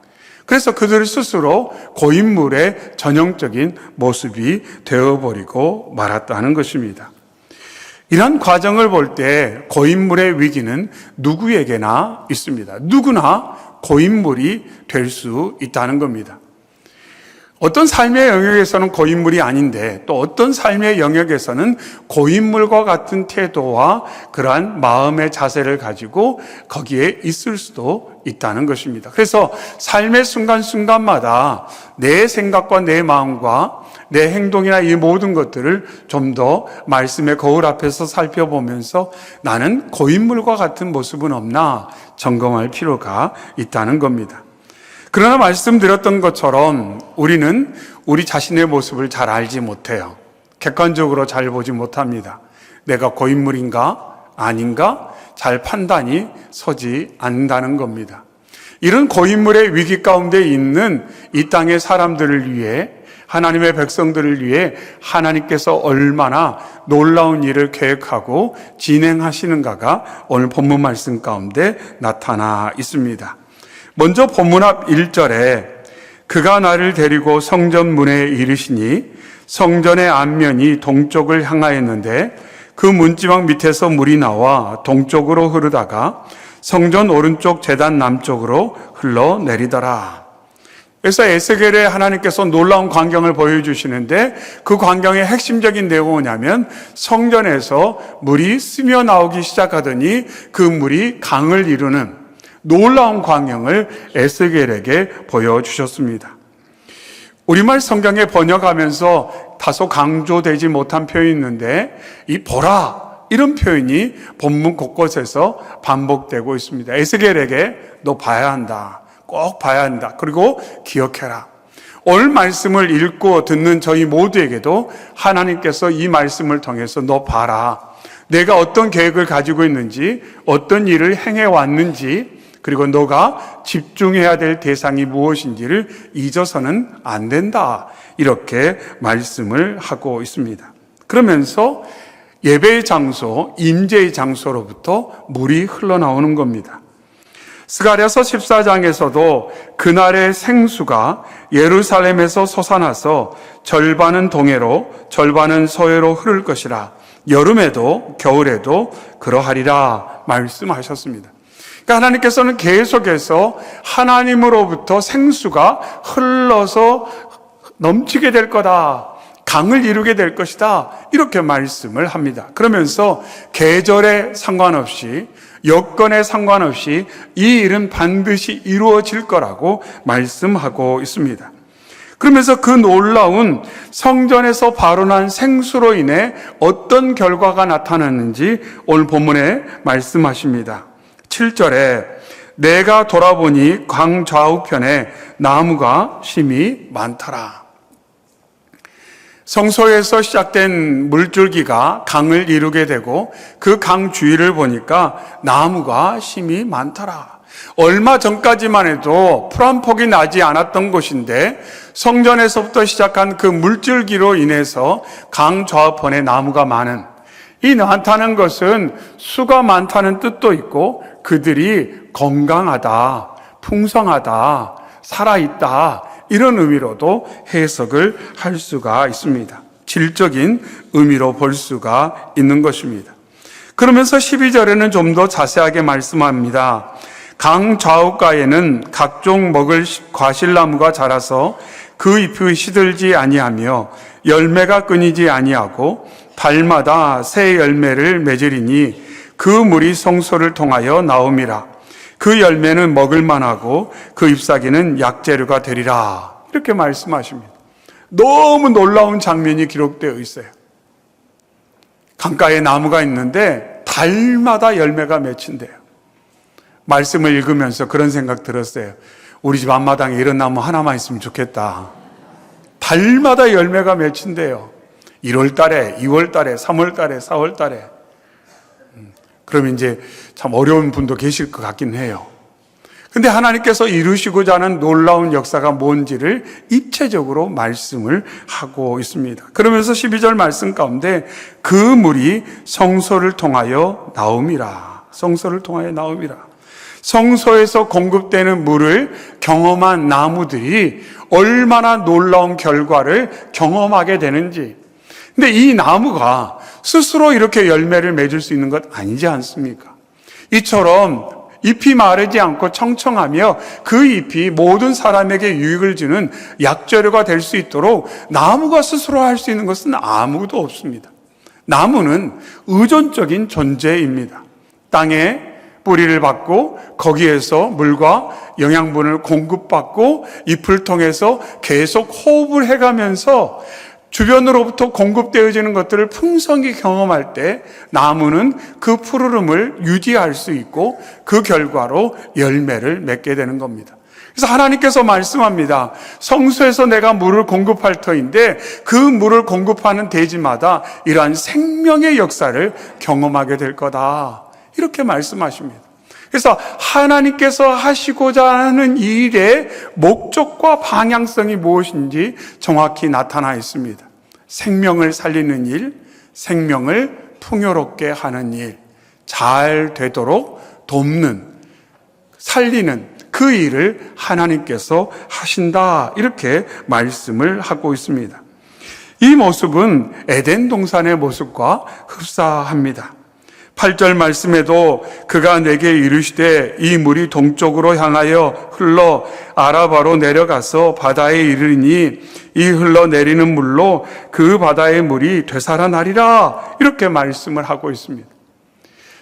[SPEAKER 5] 그래서 그들 스스로 고인물의 전형적인 모습이 되어버리고 말았다는 것입니다. 이런 과정을 볼 때 고인물의 위기는 누구에게나 있습니다. 누구나 고인물이 될 수 있다는 겁니다. 어떤 삶의 영역에서는 고인물이 아닌데 또 어떤 삶의 영역에서는 고인물과 같은 태도와 그러한 마음의 자세를 가지고 거기에 있을 수도 있다는 것입니다. 그래서 삶의 순간순간마다 내 생각과 내 마음과 내 행동이나 이 모든 것들을 좀 더 말씀의 거울 앞에서 살펴보면서 나는 고인물과 같은 모습은 없나 점검할 필요가 있다는 겁니다. 그러나 말씀드렸던 것처럼 우리는 우리 자신의 모습을 잘 알지 못해요. 객관적으로 잘 보지 못합니다. 내가 고인물인가 아닌가 잘 판단이 서지 않는다는 겁니다. 이런 고인물의 위기 가운데 있는 이 땅의 사람들을 위해, 하나님의 백성들을 위해 하나님께서 얼마나 놀라운 일을 계획하고 진행하시는가가 오늘 본문 말씀 가운데 나타나 있습니다. 먼저 본문 앞 1절에 그가 나를 데리고 성전 문에 이르시니 성전의 앞면이 동쪽을 향하였는데 그 문지방 밑에서 물이 나와 동쪽으로 흐르다가 성전 오른쪽 제단 남쪽으로 흘러내리더라. 그래서 에스겔에 하나님께서 놀라운 광경을 보여주시는데 그 광경의 핵심적인 내용은 뭐냐면 성전에서 물이 스며 나오기 시작하더니 그 물이 강을 이루는 놀라운 광경을 에스겔에게 보여주셨습니다. 우리말 성경에 번역하면서 다소 강조되지 못한 표현이 있는데 이 보라 이런 표현이 본문 곳곳에서 반복되고 있습니다. 에스겔에게 너 봐야 한다. 꼭 봐야 한다. 그리고 기억해라. 오늘 말씀을 읽고 듣는 저희 모두에게도 하나님께서 이 말씀을 통해서 너 봐라. 내가 어떤 계획을 가지고 있는지, 어떤 일을 행해왔는지, 그리고 너가 집중해야 될 대상이 무엇인지를 잊어서는 안 된다. 이렇게 말씀을 하고 있습니다. 그러면서 예배의 장소, 임재의 장소로부터 물이 흘러나오는 겁니다. 스가랴서 14장에서도 그날의 생수가 예루살렘에서 솟아나서 절반은 동해로 절반은 서해로 흐를 것이라. 여름에도 겨울에도 그러하리라 말씀하셨습니다. 그러니까 하나님께서는 계속해서 하나님으로부터 생수가 흘러서 넘치게 될 거다. 강을 이루게 될 것이다. 이렇게 말씀을 합니다. 그러면서 계절에 상관없이 여건에 상관없이 이 일은 반드시 이루어질 거라고 말씀하고 있습니다. 그러면서 그 놀라운 성전에서 발원한 생수로 인해 어떤 결과가 나타났는지 오늘 본문에 말씀하십니다. 7절에 내가 돌아보니 강 좌우편에 나무가 심이 많더라. 성소에서 시작된 물줄기가 강을 이루게 되고 그 강 주위를 보니까 나무가 심이 많더라. 얼마 전까지만 해도 풀 한 폭이 나지 않았던 곳인데 성전에서부터 시작한 그 물줄기로 인해서 강 좌우편에 나무가 많은, 이 많다는 것은 수가 많다는 뜻도 있고 그들이 건강하다, 풍성하다, 살아있다 이런 의미로도 해석을 할 수가 있습니다. 질적인 의미로 볼 수가 있는 것입니다. 그러면서 12절에는 좀 더 자세하게 말씀합니다. 강 좌우가에는 각종 먹을 과실나무가 자라서 그 잎이 시들지 아니하며 열매가 끊이지 아니하고 달마다 새 열매를 맺으리니 그 물이 성소를 통하여 나옴이라. 그 열매는 먹을 만하고 그 잎사귀는 약재료가 되리라. 이렇게 말씀하십니다. 너무 놀라운 장면이 기록되어 있어요. 강가에 나무가 있는데 달마다 열매가 맺힌대요. 말씀을 읽으면서 그런 생각 들었어요. 우리 집 앞마당에 이런 나무 하나만 있으면 좋겠다. 달마다 열매가 맺힌대요. 1월 달에, 2월 달에, 3월 달에, 4월 달에. 그럼 이제 참 어려운 분도 계실 것 같긴 해요. 근데 하나님께서 이루시고자 하는 놀라운 역사가 뭔지를 입체적으로 말씀을 하고 있습니다. 그러면서 12절 말씀 가운데 그 물이 성소를 통하여 나옴이라. 성소를 통하여 나옴이라. 성소에서 공급되는 물을 경험한 나무들이 얼마나 놀라운 결과를 경험하게 되는지. 근데 이 나무가 스스로 이렇게 열매를 맺을 수 있는 것 아니지 않습니까? 이처럼 잎이 마르지 않고 청청하며 그 잎이 모든 사람에게 유익을 주는 약재료가 될 수 있도록 나무가 스스로 할 수 있는 것은 아무도 없습니다. 나무는 의존적인 존재입니다. 땅에 뿌리를 받고 거기에서 물과 영양분을 공급받고 잎을 통해서 계속 호흡을 해가면서 주변으로부터 공급되어지는 것들을 풍성히 경험할 때 나무는 그 푸르름을 유지할 수 있고 그 결과로 열매를 맺게 되는 겁니다. 그래서 하나님께서 말씀합니다. 성소에서 내가 물을 공급할 터인데 그 물을 공급하는 대지마다 이러한 생명의 역사를 경험하게 될 거다. 이렇게 말씀하십니다. 그래서 하나님께서 하시고자 하는 일의 목적과 방향성이 무엇인지 정확히 나타나 있습니다. 생명을 살리는 일, 생명을 풍요롭게 하는 일, 잘 되도록 돕는, 살리는 그 일을 하나님께서 하신다. 이렇게 말씀을 하고 있습니다. 이 모습은 에덴 동산의 모습과 흡사합니다. 8절 말씀에도 그가 내게 이르시되 이 물이 동쪽으로 향하여 흘러 아라바로 내려가서 바다에 이르니 이 흘러내리는 물로 그 바다의 물이 되살아나리라. 이렇게 말씀을 하고 있습니다.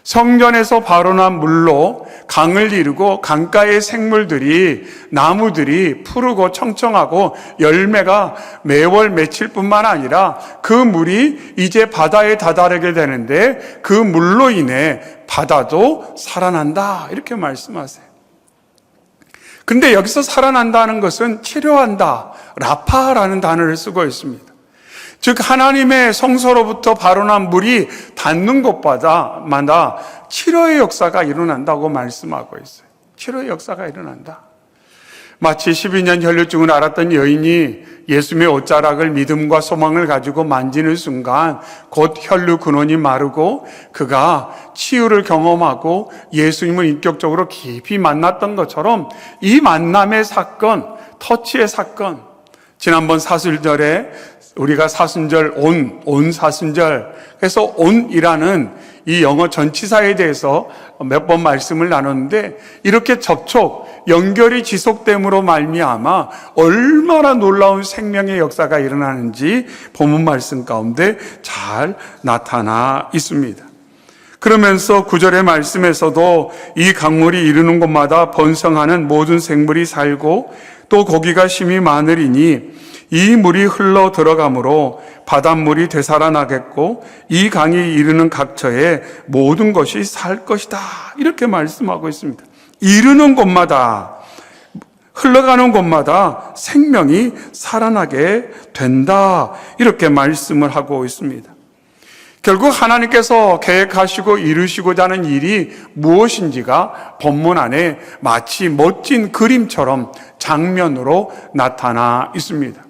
[SPEAKER 5] 성전에서 발원한 물로 강을 이루고 강가의 생물들이, 나무들이 푸르고 청청하고 열매가 매월 맺힐 뿐만 아니라 그 물이 이제 바다에 다다르게 되는데 그 물로 인해 바다도 살아난다, 이렇게 말씀하세요. 근데 여기서 살아난다는 것은 치료한다, 라파라는 단어를 쓰고 있습니다. 즉 하나님의 성소로부터 발원한 물이 닿는 곳마다 치료의 역사가 일어난다고 말씀하고 있어요. 치료의 역사가 일어난다. 마치 12년 혈류증을 앓았던 여인이 예수님의 옷자락을 믿음과 소망을 가지고 만지는 순간 곧 혈류 근원이 마르고 그가 치유를 경험하고 예수님을 인격적으로 깊이 만났던 것처럼 이 만남의 사건, 터치의 사건, 지난번 사순절에 우리가 사순절 온 사순절, 그래서 온이라는 이 영어 전치사에 대해서 몇 번 말씀을 나눴는데 이렇게 접촉, 연결이 지속됨으로 말미암아 얼마나 놀라운 생명의 역사가 일어나는지 본문 말씀 가운데 잘 나타나 있습니다. 그러면서 9절의 말씀에서도 이 강물이 이르는 곳마다 번성하는 모든 생물이 살고 또 고기가 심히 많으리니 이 물이 흘러 들어가므로 바닷물이 되살아나겠고 이 강이 이르는 각처에 모든 것이 살 것이다, 이렇게 말씀하고 있습니다. 이르는 곳마다, 흘러가는 곳마다 생명이 살아나게 된다, 이렇게 말씀을 하고 있습니다. 결국 하나님께서 계획하시고 이루시고자 하는 일이 무엇인지가 본문 안에 마치 멋진 그림처럼 장면으로 나타나 있습니다.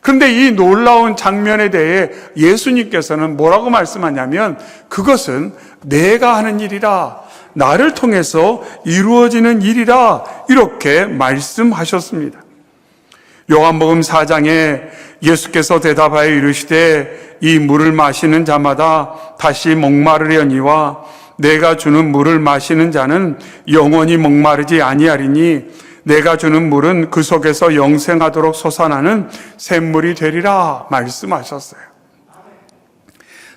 [SPEAKER 5] 그런데 이 놀라운 장면에 대해 예수님께서는 뭐라고 말씀하냐면 그것은 내가 하는 일이라, 나를 통해서 이루어지는 일이라, 이렇게 말씀하셨습니다. 요한복음 4장에 예수께서 대답하여 이르시되 이 물을 마시는 자마다 다시 목마르려니와 내가 주는 물을 마시는 자는 영원히 목마르지 아니하리니 내가 주는 물은 그 속에서 영생하도록 솟아나는 샘물이 되리라 말씀하셨어요.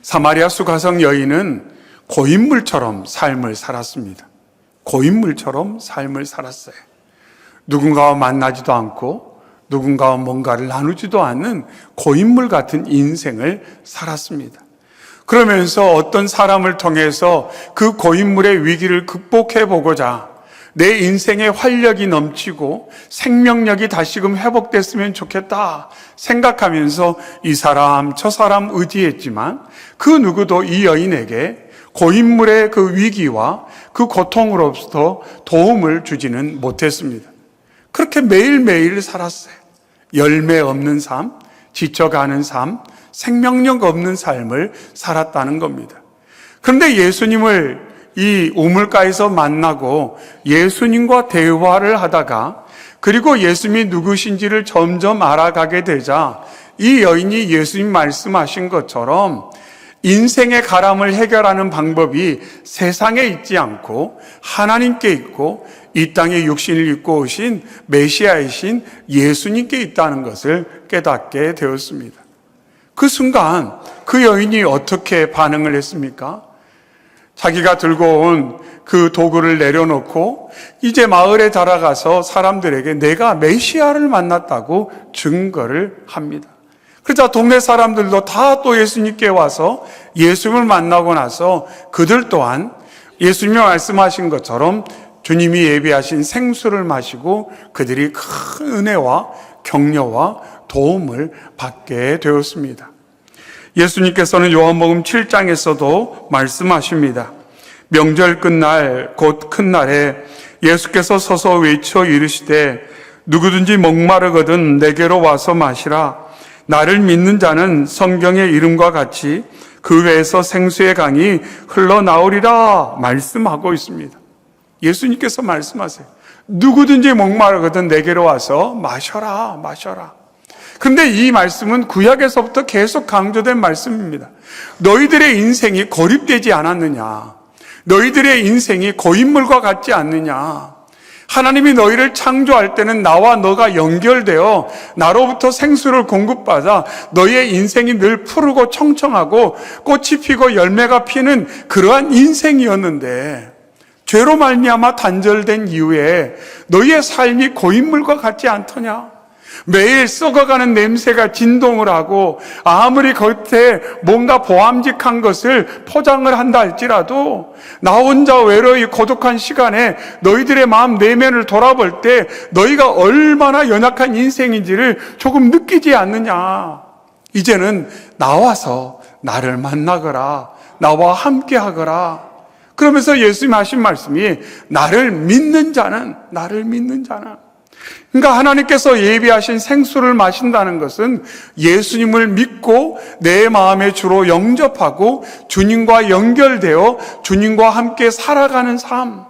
[SPEAKER 5] 사마리아 수가성 여인은 고인물처럼 삶을 살았습니다. 고인물처럼 삶을 살았어요. 누군가와 만나지도 않고 누군가와 뭔가를 나누지도 않는 고인물 같은 인생을 살았습니다. 그러면서 어떤 사람을 통해서 그 고인물의 위기를 극복해 보고자 내 인생에 활력이 넘치고 생명력이 다시금 회복됐으면 좋겠다 생각하면서 이 사람 저 사람 의지했지만 그 누구도 이 여인에게 고인물의 그 위기와 그 고통으로부터 도움을 주지는 못했습니다. 그렇게 매일매일 살았어요. 열매 없는 삶, 지쳐가는 삶, 생명력 없는 삶을 살았다는 겁니다. 그런데 예수님을 이 우물가에서 만나고 예수님과 대화를 하다가 그리고 예수님이 누구신지를 점점 알아가게 되자 이 여인이 예수님 말씀하신 것처럼 인생의 가람을 해결하는 방법이 세상에 있지 않고 하나님께 있고 이 땅에 육신을 입고 오신 메시아이신 예수님께 있다는 것을 깨닫게 되었습니다. 그 순간 그 여인이 어떻게 반응을 했습니까? 자기가 들고 온 그 도구를 내려놓고 이제 마을에 달아가서 사람들에게 내가 메시아를 만났다고 증거를 합니다. 그러자 동네 사람들도 다 또 예수님께 와서 예수님을 만나고 나서 그들 또한 예수님이 말씀하신 것처럼 주님이 예비하신 생수를 마시고 그들이 큰 은혜와 격려와 도움을 받게 되었습니다. 예수님께서는 요한복음 7장에서도 말씀하십니다. 명절 끝날 곧 큰 날에 예수께서 서서 외쳐 이르시되 누구든지 목마르거든 내게로 와서 마시라. 나를 믿는 자는 성경의 이름과 같이 그 외에서 생수의 강이 흘러나오리라 말씀하고 있습니다. 예수님께서 말씀하세요. 누구든지 목마르거든 내게로 와서 마셔라, 마셔라. 그런데 이 말씀은 구약에서부터 계속 강조된 말씀입니다. 너희들의 인생이 고립되지 않았느냐? 너희들의 인생이 고인물과 같지 않느냐? 하나님이 너희를 창조할 때는 나와 너가 연결되어 나로부터 생수를 공급받아 너희의 인생이 늘 푸르고 청청하고 꽃이 피고 열매가 피는 그러한 인생이었는데, 죄로 말미암아 단절된 이후에 너희의 삶이 고인물과 같지 않더냐? 매일 썩어가는 냄새가 진동을 하고 아무리 겉에 뭔가 보암직한 것을 포장을 한다 할지라도 나 혼자 외로이 고독한 시간에 너희들의 마음 내면을 돌아볼 때 너희가 얼마나 연약한 인생인지를 조금 느끼지 않느냐? 이제는 나와서 나를 만나거라, 나와 함께 하거라. 그러면서 예수님 하신 말씀이 나를 믿는 자는, 그러니까 하나님께서 예비하신 생수를 마신다는 것은 예수님을 믿고 내 마음의 주로 영접하고 주님과 연결되어 주님과 함께 살아가는 삶,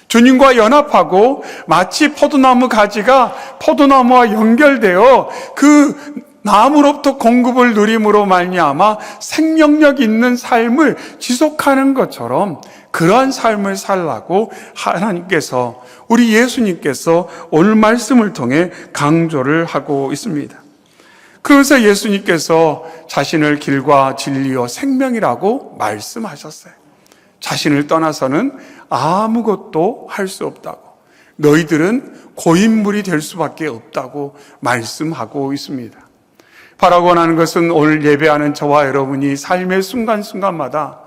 [SPEAKER 5] 주님과 연합하고 마치 포도나무 가지가 포도나무와 연결되어 그 나무로부터 공급을 누림으로 말미암아 생명력 있는 삶을 지속하는 것처럼 그러한 삶을 살라고 하나님께서, 우리 예수님께서 오늘 말씀을 통해 강조를 하고 있습니다. 그래서 예수님께서 자신을 길과 진리요 생명이라고 말씀하셨어요. 자신을 떠나서는 아무것도 할 수 없다고, 너희들은 고인물이 될 수밖에 없다고 말씀하고 있습니다. 바라고 하는 것은 오늘 예배하는 저와 여러분이 삶의 순간순간마다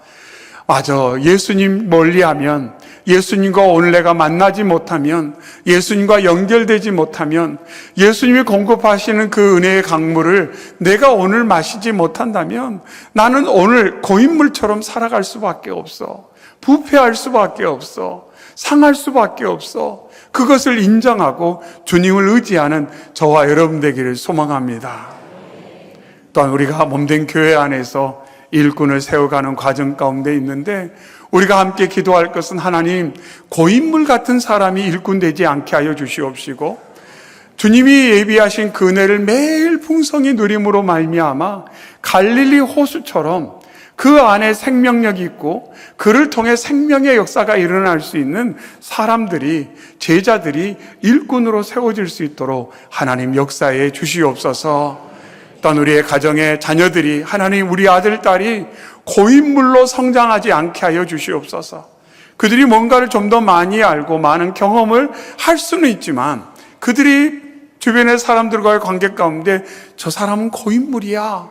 [SPEAKER 5] 맞아, 예수님 멀리하면, 예수님과 오늘 내가 만나지 못하면, 예수님과 연결되지 못하면, 예수님이 공급하시는 그 은혜의 강물을 내가 오늘 마시지 못한다면 나는 오늘 고인물처럼 살아갈 수밖에 없어. 부패할 수밖에 없어. 상할 수밖에 없어. 그것을 인정하고 주님을 의지하는 저와 여러분 되기를 소망합니다. 또한 우리가 몸된 교회 안에서 일꾼을 세워가는 과정 가운데 있는데, 우리가 함께 기도할 것은 하나님, 고인물 같은 사람이 일꾼 되지 않게 하여 주시옵시고, 주님이 예비하신 그 은혜를 매일 풍성히 누림으로 말미암아 갈릴리 호수처럼 그 안에 생명력이 있고 그를 통해 생명의 역사가 일어날 수 있는 사람들이, 제자들이 일꾼으로 세워질 수 있도록 하나님 역사해 주시옵소서. 또한 우리의 가정의 자녀들이, 하나님 우리 아들, 딸이 고인물로 성장하지 않게 하여 주시옵소서. 그들이 뭔가를 좀 더 많이 알고 많은 경험을 할 수는 있지만 그들이 주변의 사람들과의 관계 가운데 저 사람은 고인물이야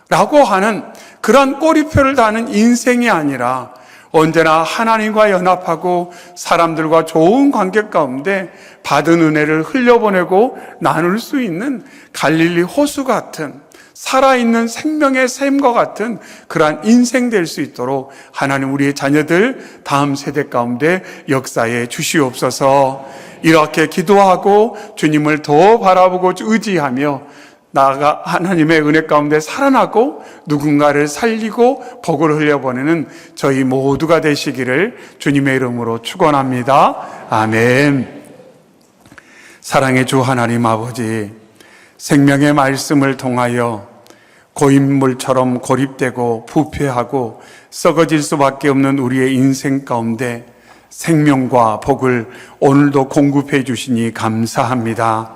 [SPEAKER 5] 라고 하는 그런 꼬리표를 다는 인생이 아니라 언제나 하나님과 연합하고 사람들과 좋은 관계 가운데 받은 은혜를 흘려보내고 나눌 수 있는 갈릴리 호수 같은, 살아있는 생명의 샘과 같은 그러한 인생 될 수 있도록 하나님 우리의 자녀들 다음 세대 가운데 역사해 주시옵소서. 이렇게 기도하고 주님을 더 바라보고 의지하며 나아가 하나님의 은혜 가운데 살아나고 누군가를 살리고 복을 흘려보내는 저희 모두가 되시기를 주님의 이름으로 축원합니다. 아멘. 사랑의 주 하나님 아버지, 생명의 말씀을 통하여 고인물처럼 고립되고 부패하고 썩어질 수밖에 없는 우리의 인생 가운데 생명과 복을 오늘도 공급해 주시니 감사합니다.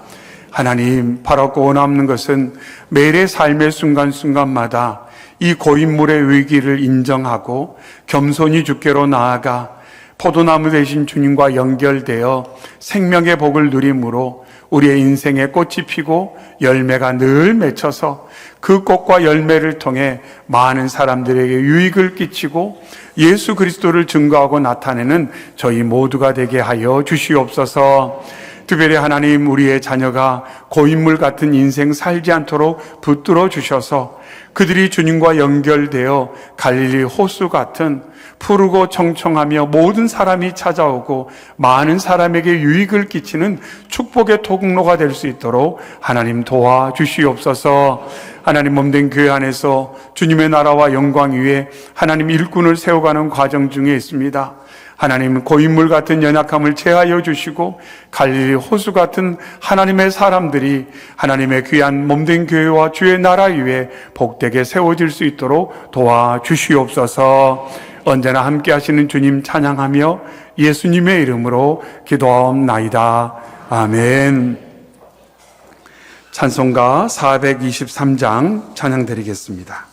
[SPEAKER 5] 하나님, 바라고 원하는 것은 매일의 삶의 순간순간마다 이 고인물의 위기를 인정하고 겸손히 주께로 나아가 포도나무 되신 주님과 연결되어 생명의 복을 누림으로 우리의 인생에 꽃이 피고 열매가 늘 맺혀서 그 꽃과 열매를 통해 많은 사람들에게 유익을 끼치고 예수 그리스도를 증거하고 나타내는 저희 모두가 되게 하여 주시옵소서. 특별히 하나님, 우리의 자녀가 고인물 같은 인생 살지 않도록 붙들어 주셔서 그들이 주님과 연결되어 갈릴리 호수 같은 푸르고 청청하며 모든 사람이 찾아오고 많은 사람에게 유익을 끼치는 축복의 통로가 될 수 있도록 하나님 도와주시옵소서. 하나님 몸된 교회 안에서 주님의 나라와 영광 위에 하나님 일꾼을 세워가는 과정 중에 있습니다. 하나님, 고인물 같은 연약함을 제하여 주시고 갈릴리 호수 같은 하나님의 사람들이 하나님의 귀한 몸된 교회와 주의 나라 위에 복되게 세워질 수 있도록 도와주시옵소서. 언제나 함께 하시는 주님 찬양하며 예수님의 이름으로 기도하옵나이다. 아멘. 찬송가 423장 찬양 드리겠습니다.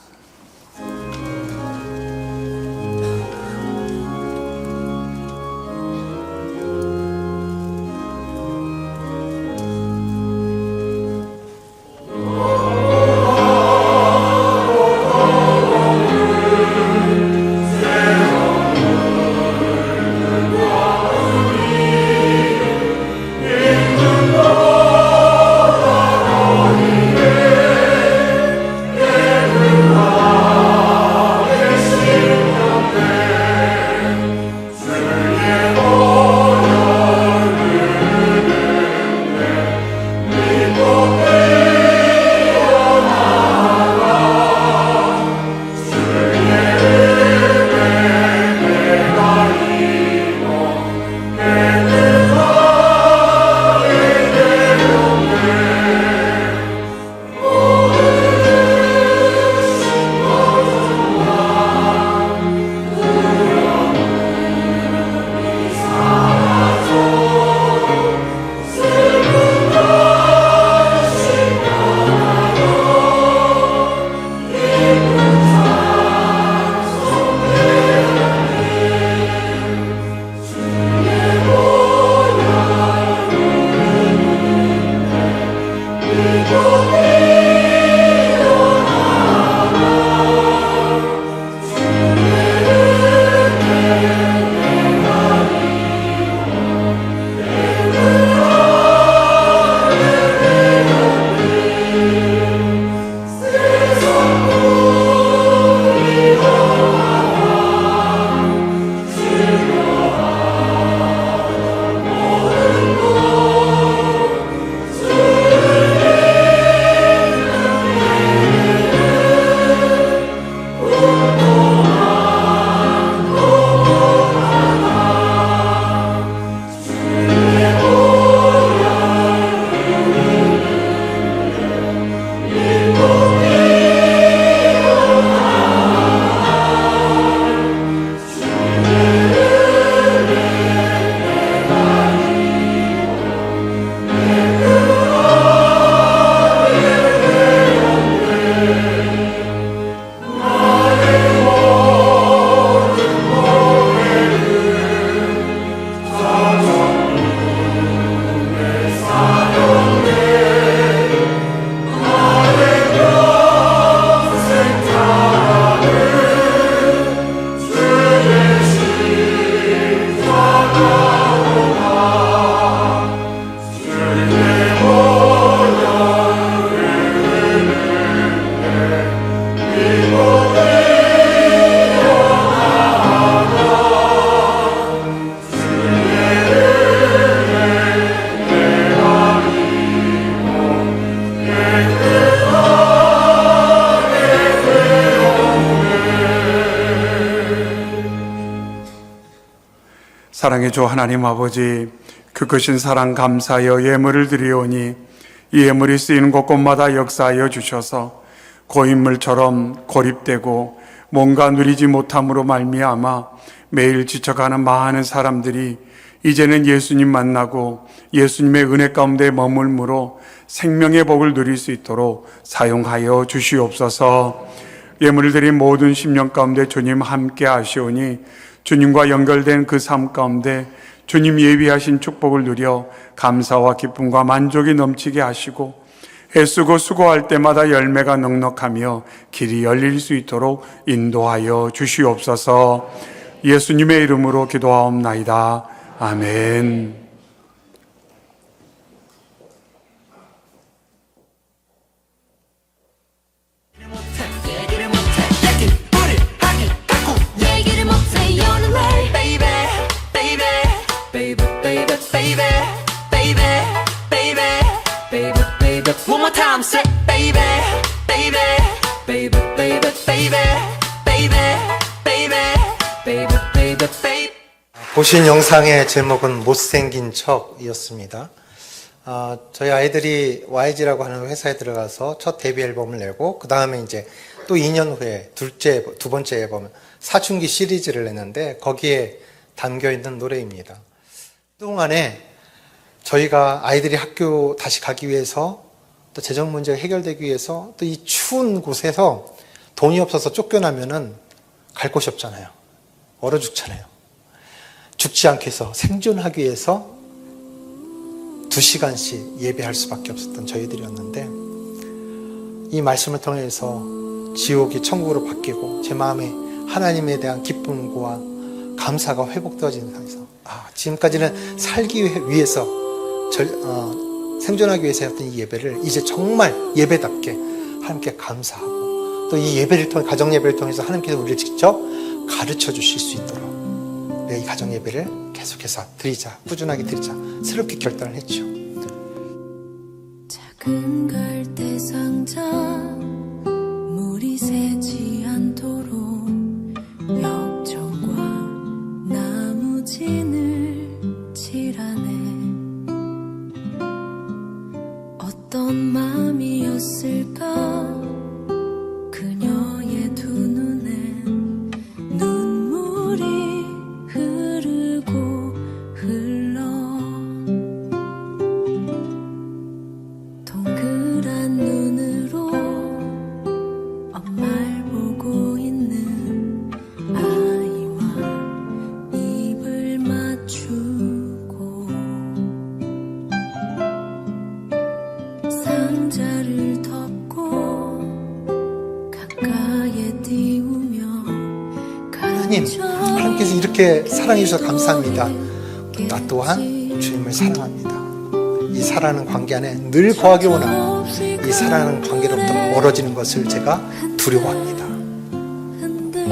[SPEAKER 5] 사랑의 주 하나님 아버지, 그 크신 사랑 감사하여 예물을 드리오니 이 예물이 쓰이는 곳곳마다 역사하여 주셔서 고인물처럼 고립되고 뭔가 누리지 못함으로 말미암아 매일 지쳐가는 많은 사람들이 이제는 예수님 만나고 예수님의 은혜 가운데 머물므로 생명의 복을 누릴 수 있도록 사용하여 주시옵소서. 예물을 드린 모든 심령 가운데 주님 함께 하시오니 주님과 연결된 그 삶 가운데 주님 예비하신 축복을 누려 감사와 기쁨과 만족이 넘치게 하시고 애쓰고 수고할 때마다 열매가 넉넉하며 길이 열릴 수 있도록 인도하여 주시옵소서. 예수님의 이름으로 기도하옵나이다. 아멘.
[SPEAKER 3] One more time, say baby, baby, baby, baby, baby, baby, baby, baby, baby, baby.
[SPEAKER 6] 보신 영상의 제목은 못생긴 척이었습니다. 저희 아이들이 YG라고 하는 회사에 들어가서 첫 데뷔 앨범을 내고 그 다음에 이제 또 2년 후에 두 번째 앨범 사춘기 시리즈를 냈는데 거기에 담겨있는 노래입니다. 그동안에 저희가 아이들이 학교 다시 가기 위해서 또 재정 문제가 해결되기 위해서 또 이 추운 곳에서 돈이 없어서 쫓겨나면은 갈 곳이 없잖아요. 얼어 죽잖아요. 죽지 않기 위해서 생존하기 위해서 2시간씩 예배할 수밖에 없었던 저희들이었는데 이 말씀을 통해서 지옥이 천국으로 바뀌고 제 마음에 하나님에 대한 기쁨과 감사가 회복되어지는 상황에서 지금까지는 살기 위해서 생존하기 위해서 했던 이 예배를 이제 정말 예배답게 하나님께 감사하고 또 이 예배를 통해 가정 예배를 통해서 하나님께서 우리를 직접 가르쳐 주실 수 있도록 이 가정 예배를 계속해서 드리자, 꾸준하게 드리자 새롭게 결단을 했죠.
[SPEAKER 7] 작은 갈대 상자 물이 새지 않도록 역청과 나무진을 칠하네. 어떤 마음이었을까 그녀의 두 눈엔 눈물이 흐르고 흘러 동그란 눈으로 엄마를 보고 있는 아이와 입을 맞추고 상자를 덮고 가까이에 띄우며
[SPEAKER 6] 하나님께서 이렇게 사랑해 주셔서 감사합니다. 나 또한 주님을 사랑합니다. 이 사랑하는 관계 안에 늘 거하기 원하고 이 사랑하는 관계로부터 멀어지는 것을 제가 두려워합니다.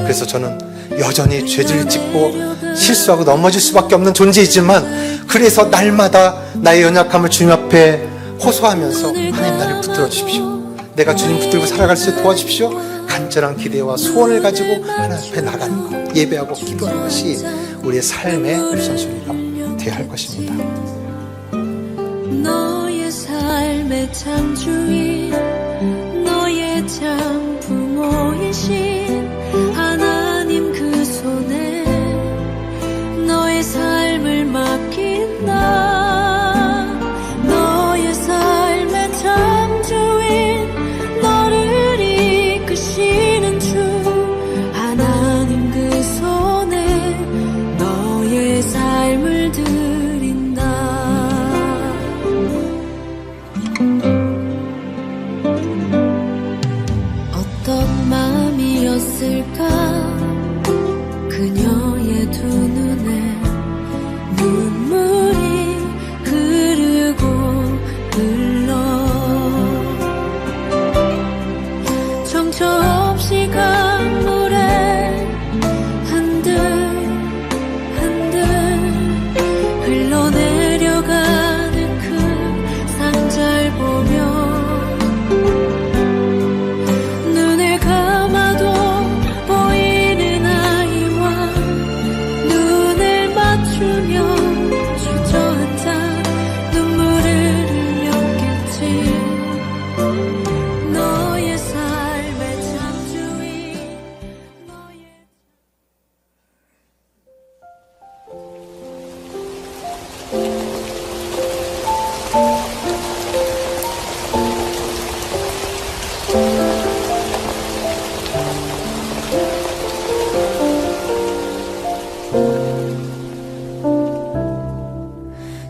[SPEAKER 6] 그래서 저는 여전히 죄를 짓고 실수하고 넘어질 수밖에 없는 존재이지만 그래서 날마다 나의 연약함을 주님 앞에 호소하면서 하나님 나를 붙들어 주십시오. 내가 주님 붙들고 살아갈 수 있도록 도와주십시오. 간절한 기대와 소원을 가지고 하나님 앞에 나가는 것, 예배하고 기도하는 것이 우리의 삶의 우선순위가 되어야 할 것입니다.
[SPEAKER 7] 너의 삶의 창조인 너의 참 부모이신 하나님 그 손에 너의 삶을 맡긴다. 너의 삶의 창조인 너를 이끄시는 주 하나님 그 손에 너의 삶을 드린다. 어떤 마음이었을까 그녀의 두 눈에 눈물이 흐르고 흘러 정처 없이 강물에 한들 흘러내려가는 그 상자를 보며 눈을 감아도 보이는 아이와 눈을 맞추며 주저앉아 눈물을 흘렸겠지. 너의 삶의 창조인 너의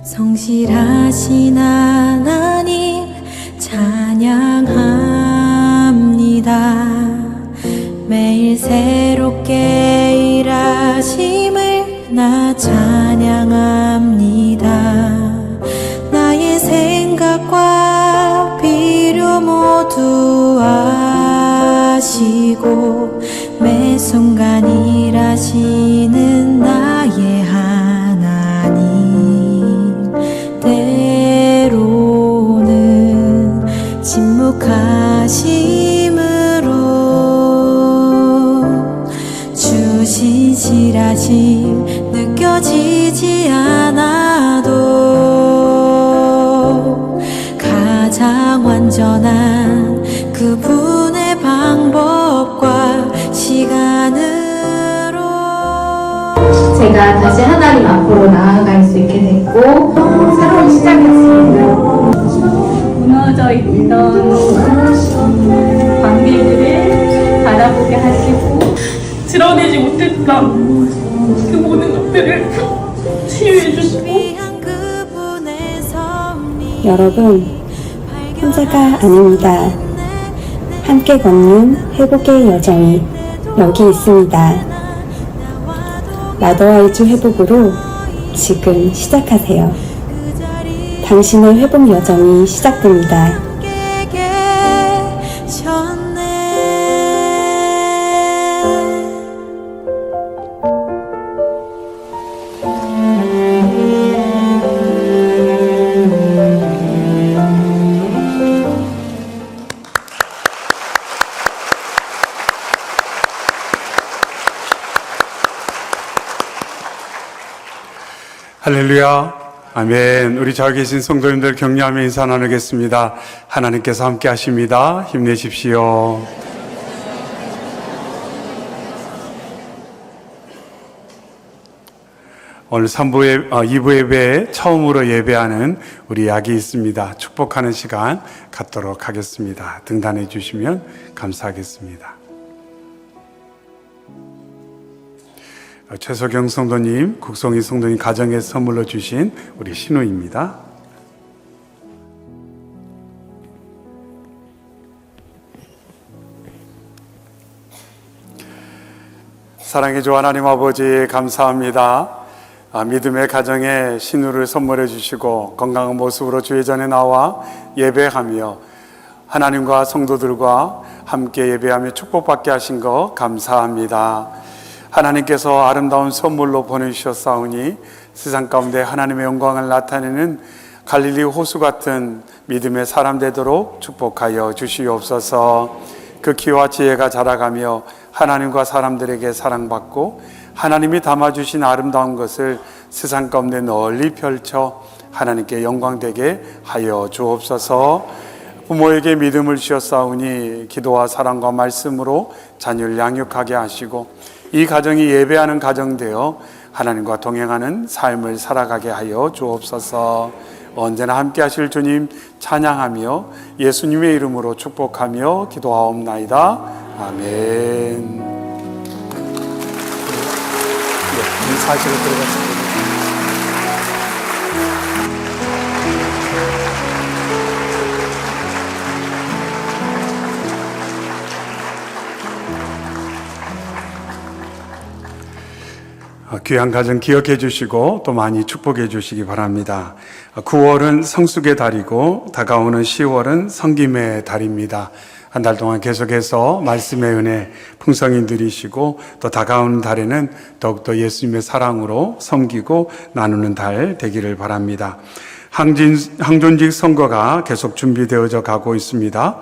[SPEAKER 7] 성실하신 하나님 찬양합니다. 매일 새롭게 일하심을 나 찬양합니다. 나의 생각과 필요 모두 아시고 매 순간 일하시는 나의 하나님. 때로는 침묵하심으로 주신 실하심 느껴지지 않아도 가장 완전한 그분의 방법
[SPEAKER 8] 주시옵소서. 그 모든 것들을 치유해 주시고
[SPEAKER 9] 여러분, 혼자가 아닙니다. 함께 걷는 회복의 여정이 여기 있습니다. 마더와이즈 회복으로 지금 시작하세요. 당신의 회복 여정이 시작됩니다.
[SPEAKER 5] 할렐루야. 아멘. 우리 잘 계신 성도님들 격려하며 인사 나누겠습니다. 하나님께서 함께 하십니다. 힘내십시오. 오늘 2부 예배에 처음으로 예배하는 우리 약이 있습니다. 축복하는 시간 갖도록 하겠습니다. 등단해 주시면 감사하겠습니다. 최석영 성도님, 국성희 성도님 가정에 선물로 주신 우리 신우입니다. 사랑해 주 하나님 아버지 감사합니다. 믿음의 가정에 신우를 선물해 주시고 건강한 모습으로 주의 전에 나와 예배하며 하나님과 성도들과 함께 예배하며 축복받게 하신 것 감사합니다. 하나님께서 아름다운 선물로 보내주셨사오니 세상 가운데 하나님의 영광을 나타내는 갈릴리 호수 같은 믿음의 사람 되도록 축복하여 주시옵소서. 그 키와 지혜가 자라가며 하나님과 사람들에게 사랑받고 하나님이 담아주신 아름다운 것을 세상 가운데 널리 펼쳐 하나님께 영광되게 하여 주옵소서. 부모에게 믿음을 주셨사오니 기도와 사랑과 말씀으로 자녀를 양육하게 하시고 이 가정이 예배하는 가정 되어 하나님과 동행하는 삶을 살아가게 하여 주옵소서. 언제나 함께 하실 주님 찬양하며 예수님의 이름으로 축복하며 기도하옵나이다. 아멘.
[SPEAKER 6] 사실을 들어갔습니다.
[SPEAKER 5] 귀한 가정 기억해 주시고 또 많이 축복해 주시기 바랍니다. 9월은 성숙의 달이고 다가오는 10월은 성김의 달입니다. 한 달 동안 계속해서 말씀의 은혜 풍성히 누리시고 또 다가오는 달에는 더욱더 예수님의 사랑으로 섬기고 나누는 달 되기를 바랍니다. 항존직 선거가 계속 준비되어져 가고 있습니다.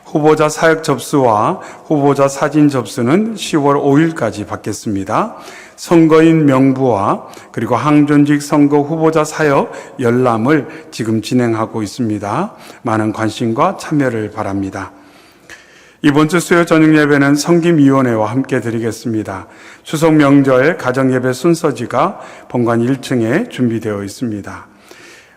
[SPEAKER 5] 후보자 사역 접수와 후보자 사진 접수는 10월 5일까지 받겠습니다. 선거인 명부와 그리고 항존직 선거 후보자 사역 열람을 지금 진행하고 있습니다. 많은 관심과 참여를 바랍니다. 이번 주 수요 저녁 예배는 성김위원회와 함께 드리겠습니다. 추석 명절 가정예배 순서지가 본관 1층에 준비되어 있습니다.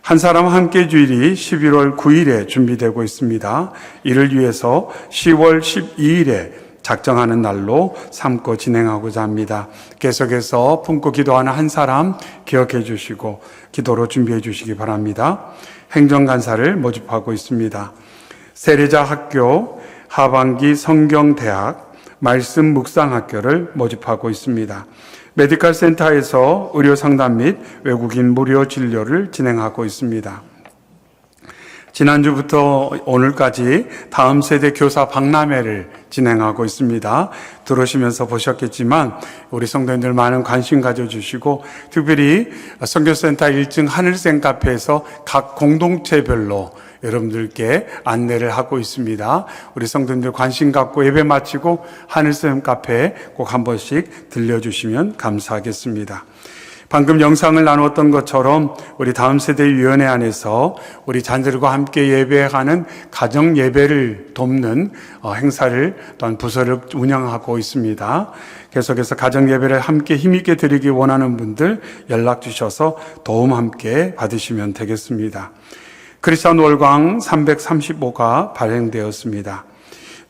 [SPEAKER 5] 한 사람 함께 주일이 11월 9일에 준비되고 있습니다. 이를 위해서 10월 12일에 작정하는 날로 삼고 진행하고자 합니다. 계속해서 품고 기도하는 한 사람 기억해 주시고 기도로 준비해 주시기 바랍니다. 행정간사를 모집하고 있습니다. 세례자 학교, 하반기 성경대학, 말씀 묵상학교를 모집하고 있습니다. 메디컬 센터에서 의료 상담 및 외국인 무료 진료를 진행하고 있습니다. 지난주부터 오늘까지 다음 세대 교사 박람회를 진행하고 있습니다. 들어오시면서 보셨겠지만 우리 성도님들 많은 관심 가져주시고 특별히 선교센터 1층 하늘샘 카페에서 각 공동체별로 여러분들께 안내를 하고 있습니다. 우리 성도님들 관심 갖고 예배 마치고 하늘샘 카페에 꼭 한 번씩 들려주시면 감사하겠습니다. 방금 영상을 나누었던 것처럼 우리 다음 세대 위원회 안에서 우리 자녀들과 함께 예배하는 가정 예배를 돕는 행사를 또한 부서를 운영하고 있습니다. 계속해서 가정 예배를 함께 힘있게 드리기 원하는 분들 연락 주셔서 도움 함께 받으시면 되겠습니다. 크리스천 월광 335가 발행되었습니다.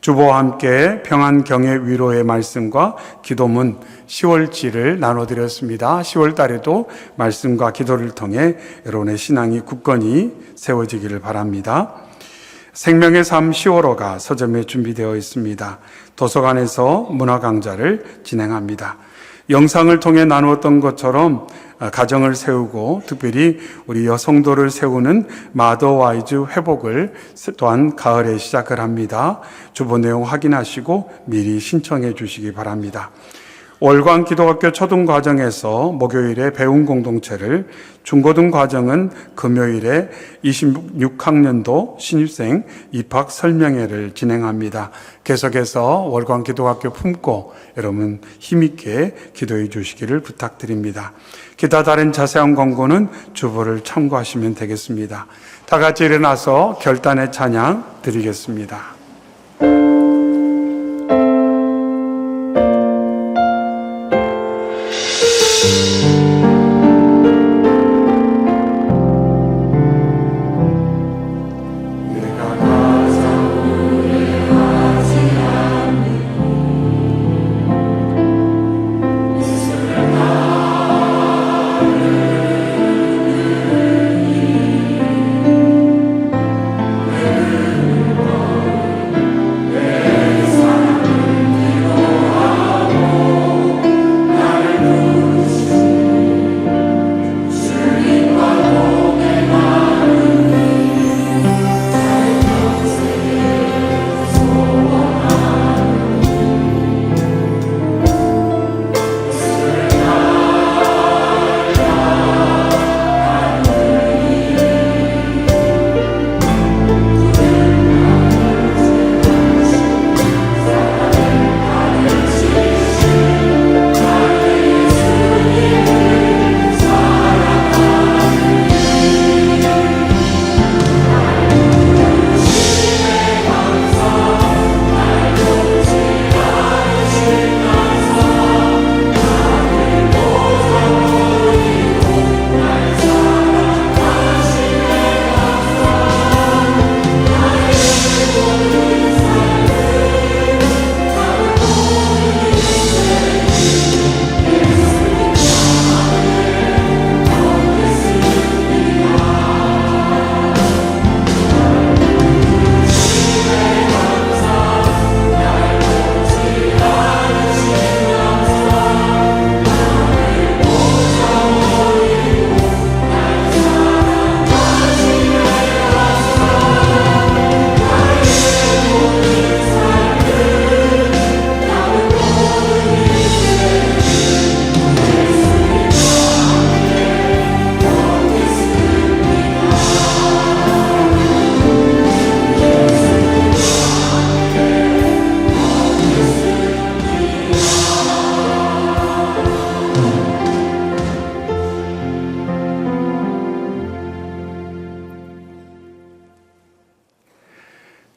[SPEAKER 5] 주보와 함께 평안 경외 위로의 말씀과 기도문 10월치를 나눠드렸습니다. 10월 달에도 말씀과 기도를 통해 여러분의 신앙이 굳건히 세워지기를 바랍니다. 생명의 삶 10월호가 서점에 준비되어 있습니다. 도서관에서 문화 강좌를 진행합니다. 영상을 통해 나누었던 것처럼 가정을 세우고 특별히 우리 여성도를 세우는 마더와이즈 회복을 또한 가을에 시작을 합니다. 주보 내용 확인하시고 미리 신청해 주시기 바랍니다. 월광 기도학교 초등과정에서 목요일에 배움 공동체를, 중고등 과정은 금요일에 26학년도 신입생 입학 설명회를 진행합니다. 계속해서 월광 기도학교 품고 여러분 힘있게 기도해 주시기를 부탁드립니다. 기타 다른 자세한 권고는 주보를 참고하시면 되겠습니다. 다 같이 일어나서 결단의 찬양 드리겠습니다.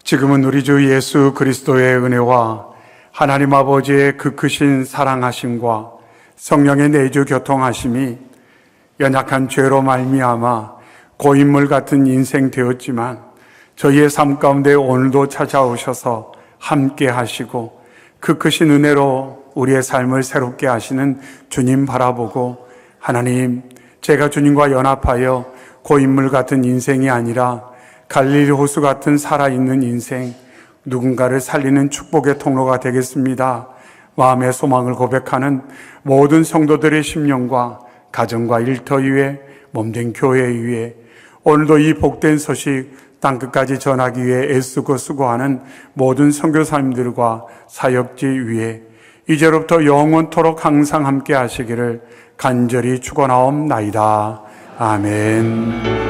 [SPEAKER 5] 지금은 우리 주 예수 그리스도의 은혜와 하나님 아버지의 그 크신 사랑하심과 성령의 내주 교통하심이 연약한 죄로 말미암아 고인물 같은 인생 되었지만 저희의 삶 가운데 오늘도 찾아오셔서 함께 하시고 그 크신 은혜로 우리의 삶을 새롭게 하시는 주님 바라보고, 하나님, 제가 주님과 연합하여 고인물 같은 인생이 아니라 갈릴리 호수 같은 살아있는 인생, 누군가를 살리는 축복의 통로가 되겠습니다. 마음의 소망을 고백하는 모든 성도들의 심령과 가정과 일터 위에, 몸된 교회 위에, 오늘도 이 복된 소식 땅끝까지 전하기 위해 애쓰고 수고하는 모든 선교사님들과 사역지 위에 이제로부터 영원토록 항상 함께 하시기를 간절히 축원하옵나이다. 아멘.